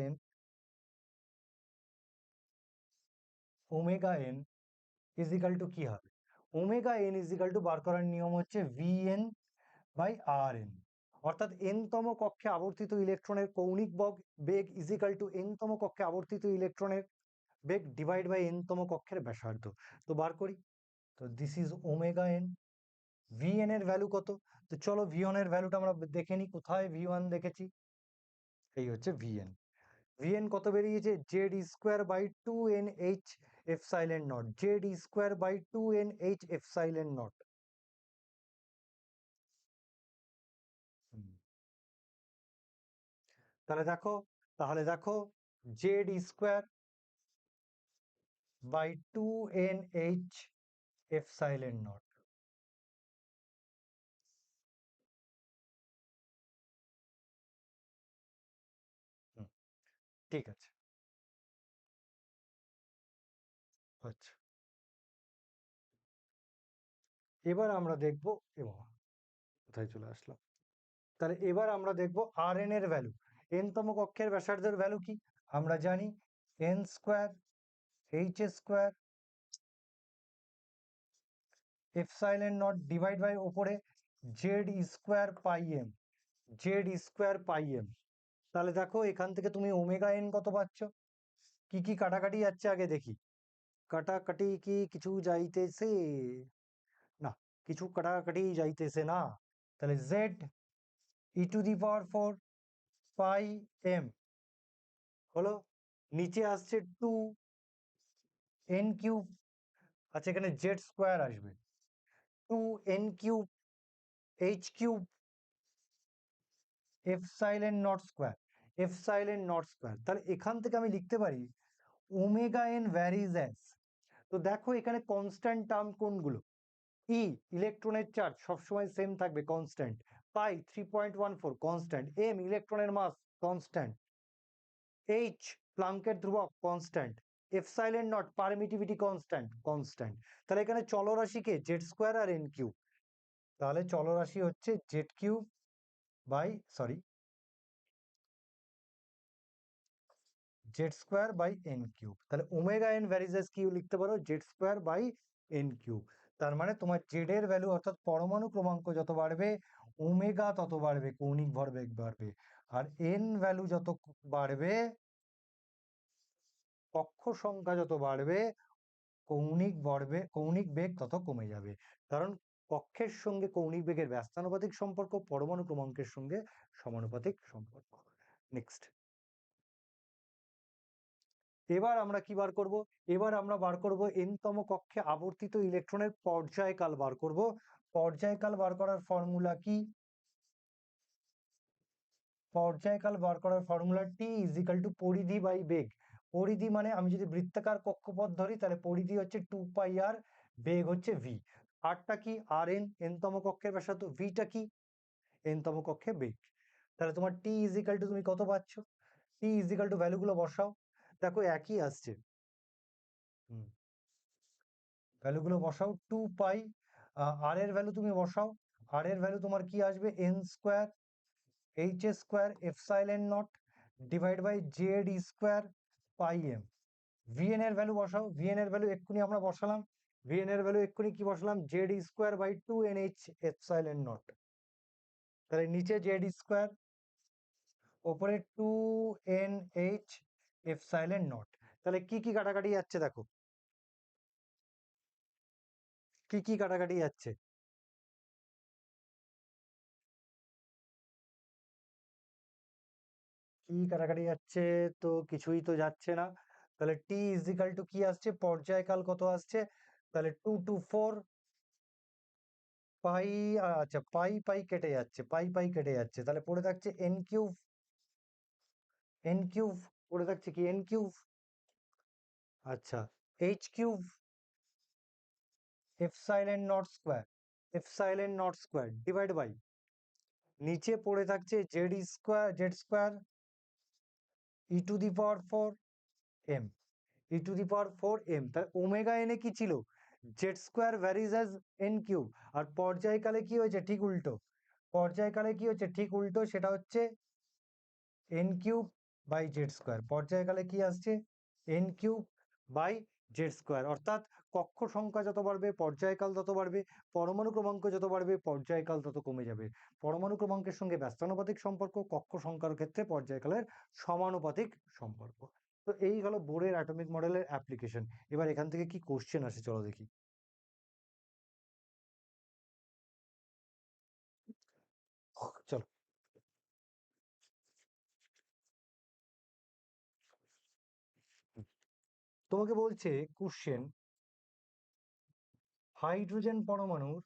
n is equal to কি হবে? Omega n is equal to বার করার নিয়ম হচ্ছে ভিএন বাই আর এন। অর্থাৎ এন-তম কক্ষে আবর্তিত ইলেকট্রনের কৌণিক বেগ ইজ ইকাল টু এন-তম কক্ষে আবর্তিত ইলেকট্রনের বেগ ডিভাইড বাই এন-তম কক্ষের ব্যাসার্ধ। তো বার করি, তো this is omega N. VN এর ভ্যালু কত? তো চলো ভিওন এর ভ্যালুটা আমরা দেখে নিই। কোথায় ভি1 দেখেছি? এই হচ্ছে ভিএন। ভিএন কত বেরিয়েছে? Z square by 2NH epsilon nought, Z square by 2NH epsilon nought. তাহলে দেখো Z square by 2NH epsilon nought. ঠিক আছে, আচ্ছা। এবার আমরা দেখবো, এবং কোথায় চলে আসলাম, তাহলে এবার আমরা দেখবো আর এন এর ভ্যালু। এন-তম কক্ষের ব্যাসার্ধের ভ্যালু কি? আমরা জানি n square H square epsilon not divide by ওপরে z square pi M, Z square pi m. তাহলে দেখো এখান থেকে তুমি ওমেগা এন কত পাচ্ছ? কি কি কাটাকাটি যাচ্ছে আগে দেখি। কাটাকাটি কি কিছু যাইতেছে? না, কিছু কাটাকাটি যাইতেছে না। তাহলে জেড e⁴ পাই এম হলো, নিচে আসছে 2n³ আচ্ছা, এখানে জেড স্কোয়ার আসবে 2n³ h³ epsilon not square, epsilon not square. তাহলে এখান থেকে আমি লিখতে পারি ওমেগা এন ভ্যারিজ অ্যাজ। তো দেখো এখানে কনস্ট্যান্ট টার্ম কোনগুলো? ই ইলেকট্রনের চার্জ সবসময় সেম থাকবে, কনস্ট্যান্ট। পাই 3.14 কনস্ট্যান্ট। এম ইলেকট্রনের মাস কনস্ট্যান্ট। এইচ প্লাঙ্কের ধ্রুবক constant. Epsilon nought permittivity constant, constant. তাহলে এখানে চলরাশিকে জেড স্কোয়ার আর এন কিউব। তাহলে চলরাশি হচ্ছে Z cube by sorry Z square by N cube. তাহলে ওমেগা এন ভ্যারিজেস কিউ লিখতে পারো Z square by N cube. তার মানে তোমার জেড এর ভ্যালু অর্থাৎ পরমাণু ক্রমাঙ্ক যত বাড়বে ওমেগা তত বাড়বে, কৌণিক ভরবেগ বাড়বে। আর এন ভ্যালু যত বাড়বে, কক্ষ সংখ্যা যত বাড়বে, কৌণিক বেগ তত কমে যাবে। কারণ কক্ষের সঙ্গে কৌণিক বেগের ব্যস্তানুপাতিক সম্পর্ক পরমাণু ক্রমাঙ্কের সঙ্গে সমানুপাতিক সম্পর্ক। নেক্সট, এবার আমরা কি বার করব? এবার আমরা বার করব এন-তম কক্ষে আবর্তিত ইলেকট্রনের পর্যায়কাল বার করব। পর্যায়কাল বার করার ফর্মুলা কি? পর্যায়কাল বার করার formula T is equal two পরিধি বাই বেগ। পরিধি মানে আমি যদি বৃত্তাকার কক্ষপথ ধরি তাহলে পরিধি হচ্ছে 2πr, বেগ হচ্ছে v। আরটা কি? আর এন, এন-তম কক্ষের ব্যাসার্ধ। ভিটা কি? এন-তম কক্ষে বেগ। তাহলে তোমার টি ইজ ইকাল টু তুমি কত পাচ্ছ? টি ইজ ইকাল টু ভ্যালুগুলো বসাও, দেখো একই আসছে। ভ্যালুগুলো বসাও, 2π। আর এর ভ্যালু তুমি বসাও, আর এর ভ্যালু তোমার কি আসবে? N square H square epsilon not divide by Z square pi M. VN এর ভ্যালু বসাও, ভিএন এর ভ্যালু এক্ষুনি আমরা বসালাম। ভিএন এর ভ্যালু এক্ষুনি কি বসালাম? Z square by 2NH epsilon nought. তাহলে নিচে জেড স্কোয়ার, ওপরে 2NH এপসাইলন নট। তাহলে কি কি কাটাকাটি যাচ্ছে দেখো, কি কি কাটাকাটি যাচ্ছে? কি কাটাকাটি যাচ্ছে? তো কিছুই তো যাচ্ছে না। তাহলে টি ইজিক্যাল টু কি আসছে, পর্যায়কাল কত আসছে? তাহলে 2 to 4 পাই। আচ্ছা, পাই পাই কেটে যাচ্ছে, পাই পাই কেটে যাচ্ছে, তাহলে পড়ে থাকছে এন কিউব। এন কিউব পড়ে থাকছে কি, এন কিউব। আচ্ছা, h cube epsilon not square, epsilon not square divide by, নিচে পড়ে থাকছে Z square, Z square E to the power 4 m, e to the power 4 m. তাহলে ওমেগা এনে কি ছিল, z square varies as n cube. আর পর্যায়কালে কি হয়েছে, ঠিক উল্টো। পর্যায়কালে কি হচ্ছে, ঠিক উল্টো, সেটা হচ্ছে n cube by Z square. পর্যায়কালে কি আসছে, n cube by Z square. অর্থাৎ কক্ষ সংখ্যা যত বাড়বে পর্যায়কাল তত বাড়বে, পরমাণু ক্রমাঙ্ক যত বাড়বে পর্যায়কাল তত কমে যাবে। পরমাণু ক্রমাঙ্কের সঙ্গে ব্যস্তানুপাতিক সম্পর্ক, কক্ষ সংখ্যার ক্ষেত্রে পর্যায়কালের সমানুপাতিক সম্পর্ক। তো এই হলো বোরের অ্যাটমিক মডেলের অ্যাপ্লিকেশন। এবার এখান থেকে কি কোশ্চেন আসে চলো দেখি। চলো, তোমাকে বলছে কোশ্চেন, হাইড্রোজেন পরমাণুর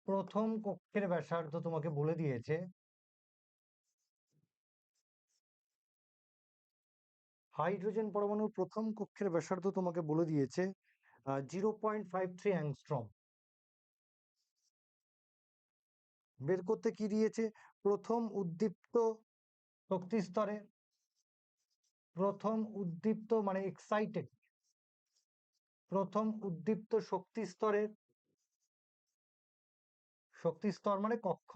প্রথম কক্ষের ব্যাসার্ধ তোমাকে বলে দিয়েছে, হাইড্রোজেন পরমাণুর প্রথম কক্ষের ব্যাসার্ধ তোমাকে বলে দিয়েছে 0.53 অ্যাংস্ট্রম। বের করতে কি দিয়েছে, প্রথম উদ্দীপ্ত শক্তি স্তরে, প্রথম উদ্দীপ্ত মানে এক্সাইটেড, প্রথম উদ্দীপ্ত শক্তি স্তরের, শক্তি স্তর মানে কক্ষ,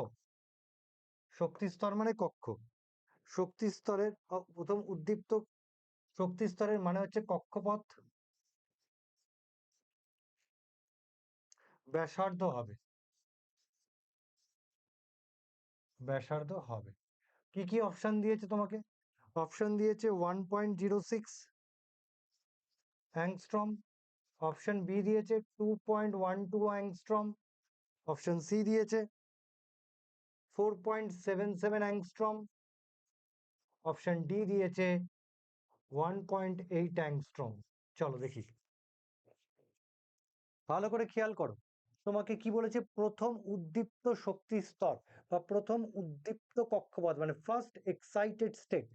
শক্তি স্তর মানে কক্ষ, শক্তি স্তরের প্রথম উদ্দীপ্ত শক্তি স্তরের মানে হচ্ছে কক্ষপথ, ব্যাসার্ধ হবে, ব্যাসার্ধ হবে। কি কি অপশন দিয়েছে তোমাকে, অপশন দিয়েছে 1.06 অ্যাংস্ট্রম, অপশন বি দিয়েছে 2.12 অ্যাংস্ট্রম, অপশন সি দিয়েছে 4.77 অ্যাংস্ট্রম, অপশন ডি দিয়েছে 1.8 অ্যাংস্ট্রম। চলো দেখি, ভালো করে খেয়াল করো। তোমাকে কি বলেছে, প্রথম উদ্দীপ্ত শক্তি স্তর বা প্রথম উদ্দীপ্ত কক্ষপথ মানে ফার্স্ট এক্সাইটেড স্টেট।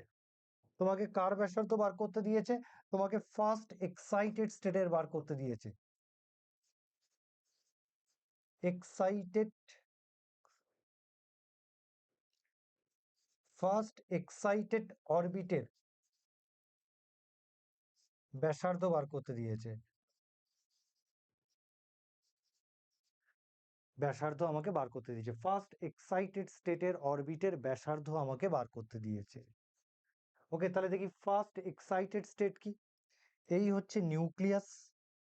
তোমাকে কার ব্যাসার্ধ বার করতে দিয়েছে, তোমাকে ফার্স্ট এক্সাইটেড স্টেটের বার করতে দিয়েছে। এক্সাইটেড, ফার্স্ট এক্সাইটেড অরবিটের ব্যাসার্ধ বার করতে দিয়েছে। ব্যাসার্ধ আমাকে বার করতে দিয়েছে, ফার্স্ট এক্সাইটেড স্টেটের অরবিটের ব্যাসার্ধ আমাকে বার করতে দিয়েছে। ওকে, তাহলে দেখি ফার্স্ট এক্সাইটেড স্টেট কি। এই হচ্ছে নিউক্লিয়াস,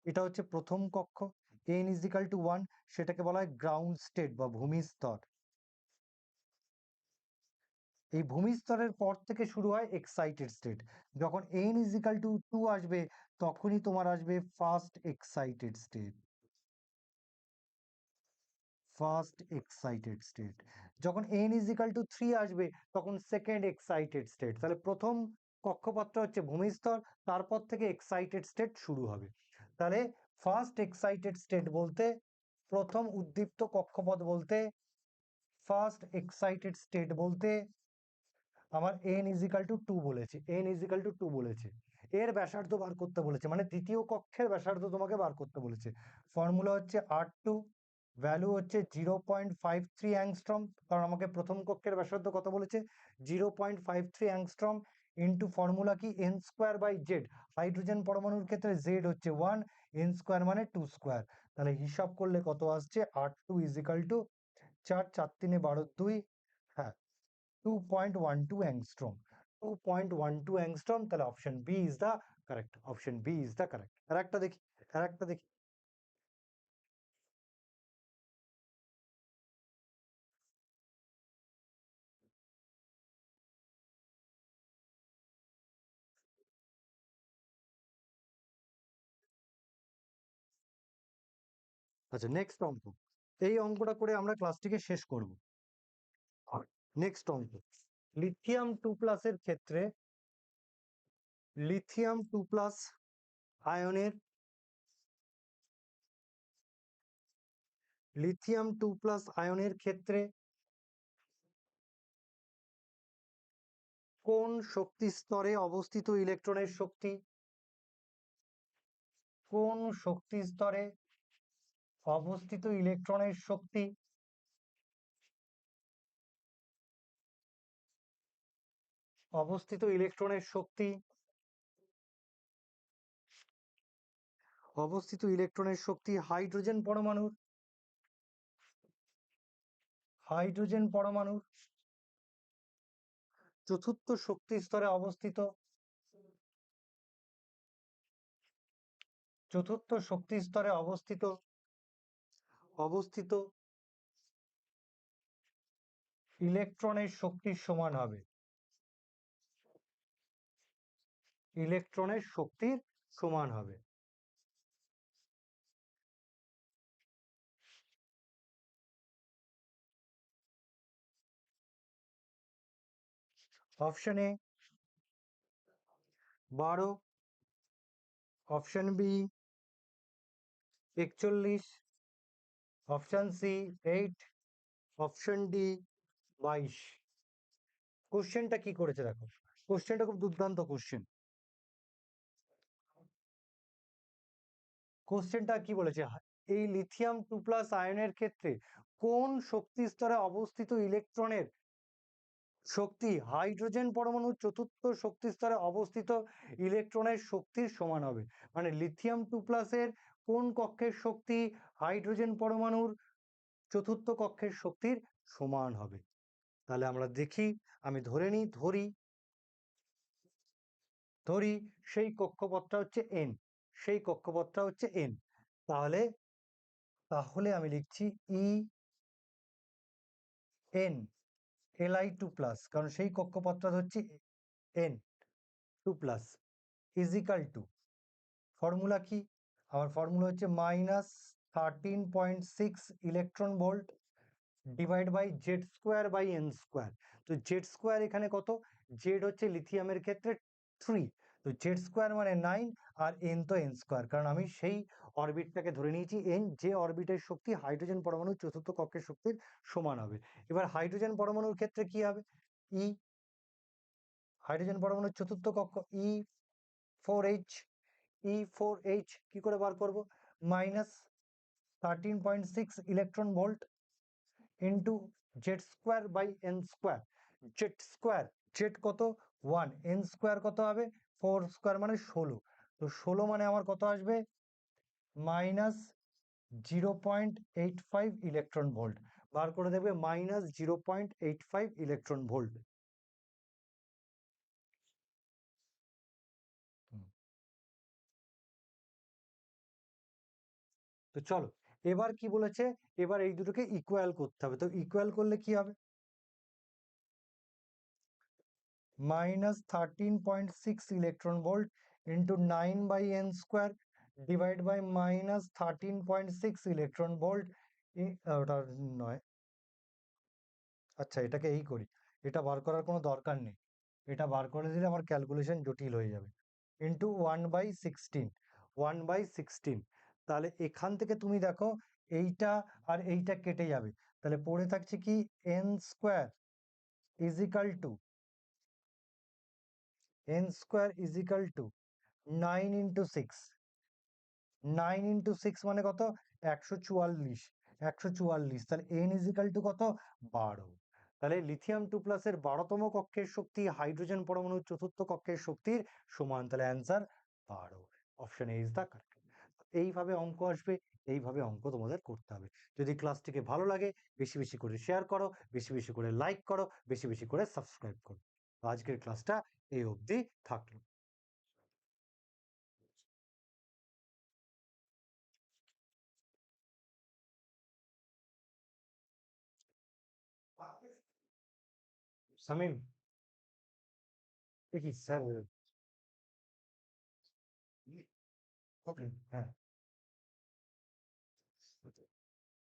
এটা হচ্ছে প্রথম কক্ষ, n=1, সেটাকে বলা হয় গ্রাউন্ড স্টেট বা ভূমি স্তর। এই ভূমি স্তরের পর থেকে শুরু হয় এক্সাইটেড স্টেট। যখন n=2 আসবে তখনই তোমার আসবে first excited state, first excited state. যখন n=3 আসবে তখন সেকেন্ড এক্সাইটেড স্টেট। তাহলে প্রথম কক্ষপথটা হচ্ছে ভূমিস্তর, তারপর থেকে এক্সাইটেড স্টেট শুরু হবে। তাহলে ফার্স্ট এক্সাইটেড স্টেট বলতে, প্রথম উদ্দীপ্ত কক্ষপথ বলতে, ফার্স্ট এক্সাইটেড স্টেট বলতে আমার n=2 বলেছে, n=2 বলেছে। এর ব্যাসার্ধ বার করতে বলেছে, মানে তৃতীয় কক্ষের ব্যাসার্ধ তোমাকে বার করতে বলেছে। ফর্মুলা হচ্ছে R2, ভ্যালু হচ্ছে 0.53 অ্যাংস্ট্রম, কারণ আমাকে প্রথম কক্ষের ব্যাসার্ধ কত বলেছে, 0.53 অ্যাংস্ট্রম, ইন্টু ফর্মুলা কি n square by Z. Hydrogen পরমাণুর ক্ষেত্রে জেড হচ্ছে 1, n স্কোয়ার মানে 2 স্কোয়ার। তাহলে হিসাব করলে কত আসছে, R2 = 4, 4 3 12 2, হ্যাঁ 2.12 অ্যাংস্ট্রম, 2.12 অ্যাংস্ট্রম। তাহলে option b is the correct, option b is the correct. আর একটা দেখি, আর একটা দেখি, আচ্ছা, নেক্সট অঙ্ক। এই অঙ্কটা করে আমরা ক্লাসটিকে শেষ করব। নেক্সট অঙ্ক, লিথিয়াম 2+ এর ক্ষেত্রে লিথিয়াম 2+ আয়নের ক্ষেত্রে কোন শক্তি স্তরে অবস্থিত ইলেকট্রনের শক্তি, কোন শক্তি স্তরে অবস্থিত ইলেকট্রনের শক্তি হাইড্রোজেন পরমাণুর চতুর্থ শক্তি স্তরে অবস্থিত ইলেকট্রনের শক্তির সমান হবে। Option A 12, option B 41, option C 8, option D 22। কোশ্চেনটা কি করেছে দেখো, কোশ্চেনটা খুব দুর্দান্ত কোশ্চেন। কোশ্চেনটা কি বলেছে, এই লিথিয়াম 2+ আয়নের ক্ষেত্রে কোন শক্তি স্তরে অবস্থিত ইলেকট্রনের শক্তি হাইড্রোজেন পরমাণুর চতুর্থ শক্তি স্তরে অবস্থিত ইলেকট্রনের শক্তির সমান হবে। মানে লিথিয়াম 2+ এর কোন কক্ষের শক্তি হাইড্রোজেন পরমাণুর চতুর্থ কক্ষের শক্তির সমান হবে। তাহলে আমরা দেখি, আমি ধরি সেই কক্ষপথটা হচ্ছে এন। তাহলে আমি লিখছি এন Li2+, কারণ সেই কক্ষপথটা হচ্ছে N2+, ইজিক্যাল টু, ফর্মুলা কি, আমার ফর্মুলা হচ্ছে -13.6 electron volt divide by Z²/n²। তো Z² এখানে কত, জেড হচ্ছে লিথিয়ামের ক্ষেত্রে 3, তো Z² মানে 9, আর n তো n², কারণ আমি সেই অরবিটটাকে ধরে নিয়েছি n, যে অরবিটের শক্তি হাইড্রোজেন পরমাণুর চতুর্থ কক্ষের শক্তির সমান হবে। এবার হাইড্রোজেন পরমাণুর ক্ষেত্রে কি হবে, ই, হাইড্রোজেন পরমাণুর চতুর্থ কক্ষ E4H কি করে বার করব, -13.6 electron volt into Z²/n²। Z কত 1, n² কত হবে 4² মানে 16, তো 16 মানে আমার কত আসবে -0.85 ইলেকট্রন ভোল্ট। বার করে দেবে -0.85 ইলেকট্রন ভোল্ট। তো চলো, এবার কি বলেছে, এবার এই দুটোকে ইকুয়াল করতে হবে। তো ইকুয়াল করলে কি হবে, -13.6 electron volt into 9/n² divide by -13.6 electron volt, ওটা নয়, আচ্ছা এটাকে এই করি, এটা বার করার কোনো দরকার নেই, এটা বার করে দিলে আমার ক্যালকুলেশন জটিল হয়ে যাবে, ইন্টু 1/16। তাহলে এখান থেকে তুমি দেখো এইটা আর এইটা কেটে যাবে, তাহলে পড়ে থাকছে কি n² is equal two 9 into 6, 9 into 6 মানে কত 144, তাহলে n ইজিক্যাল টু কত 12। তাহলে লিথিয়াম 2+ এর 12তম কক্ষের শক্তি হাইড্রোজেন পরমাণুর চতুর্থ কক্ষের শক্তির সমান, তাহলে answer 12, option A is the correct. এইভাবে অঙ্ক আসবে, এইভাবে অঙ্ক তোমাদের করতে হবে। যদি ক্লাসটিকে ভালো লাগে বেশি বেশি করে শেয়ার করো, বেশি বেশি করে লাইক করো, বেশি বেশি করে সাবস্ক্রাইব করো। আজকের ক্লাসটা এই অবধি থাকলো। সামিম, কি স্যার, ওকে, হ্যাঁ।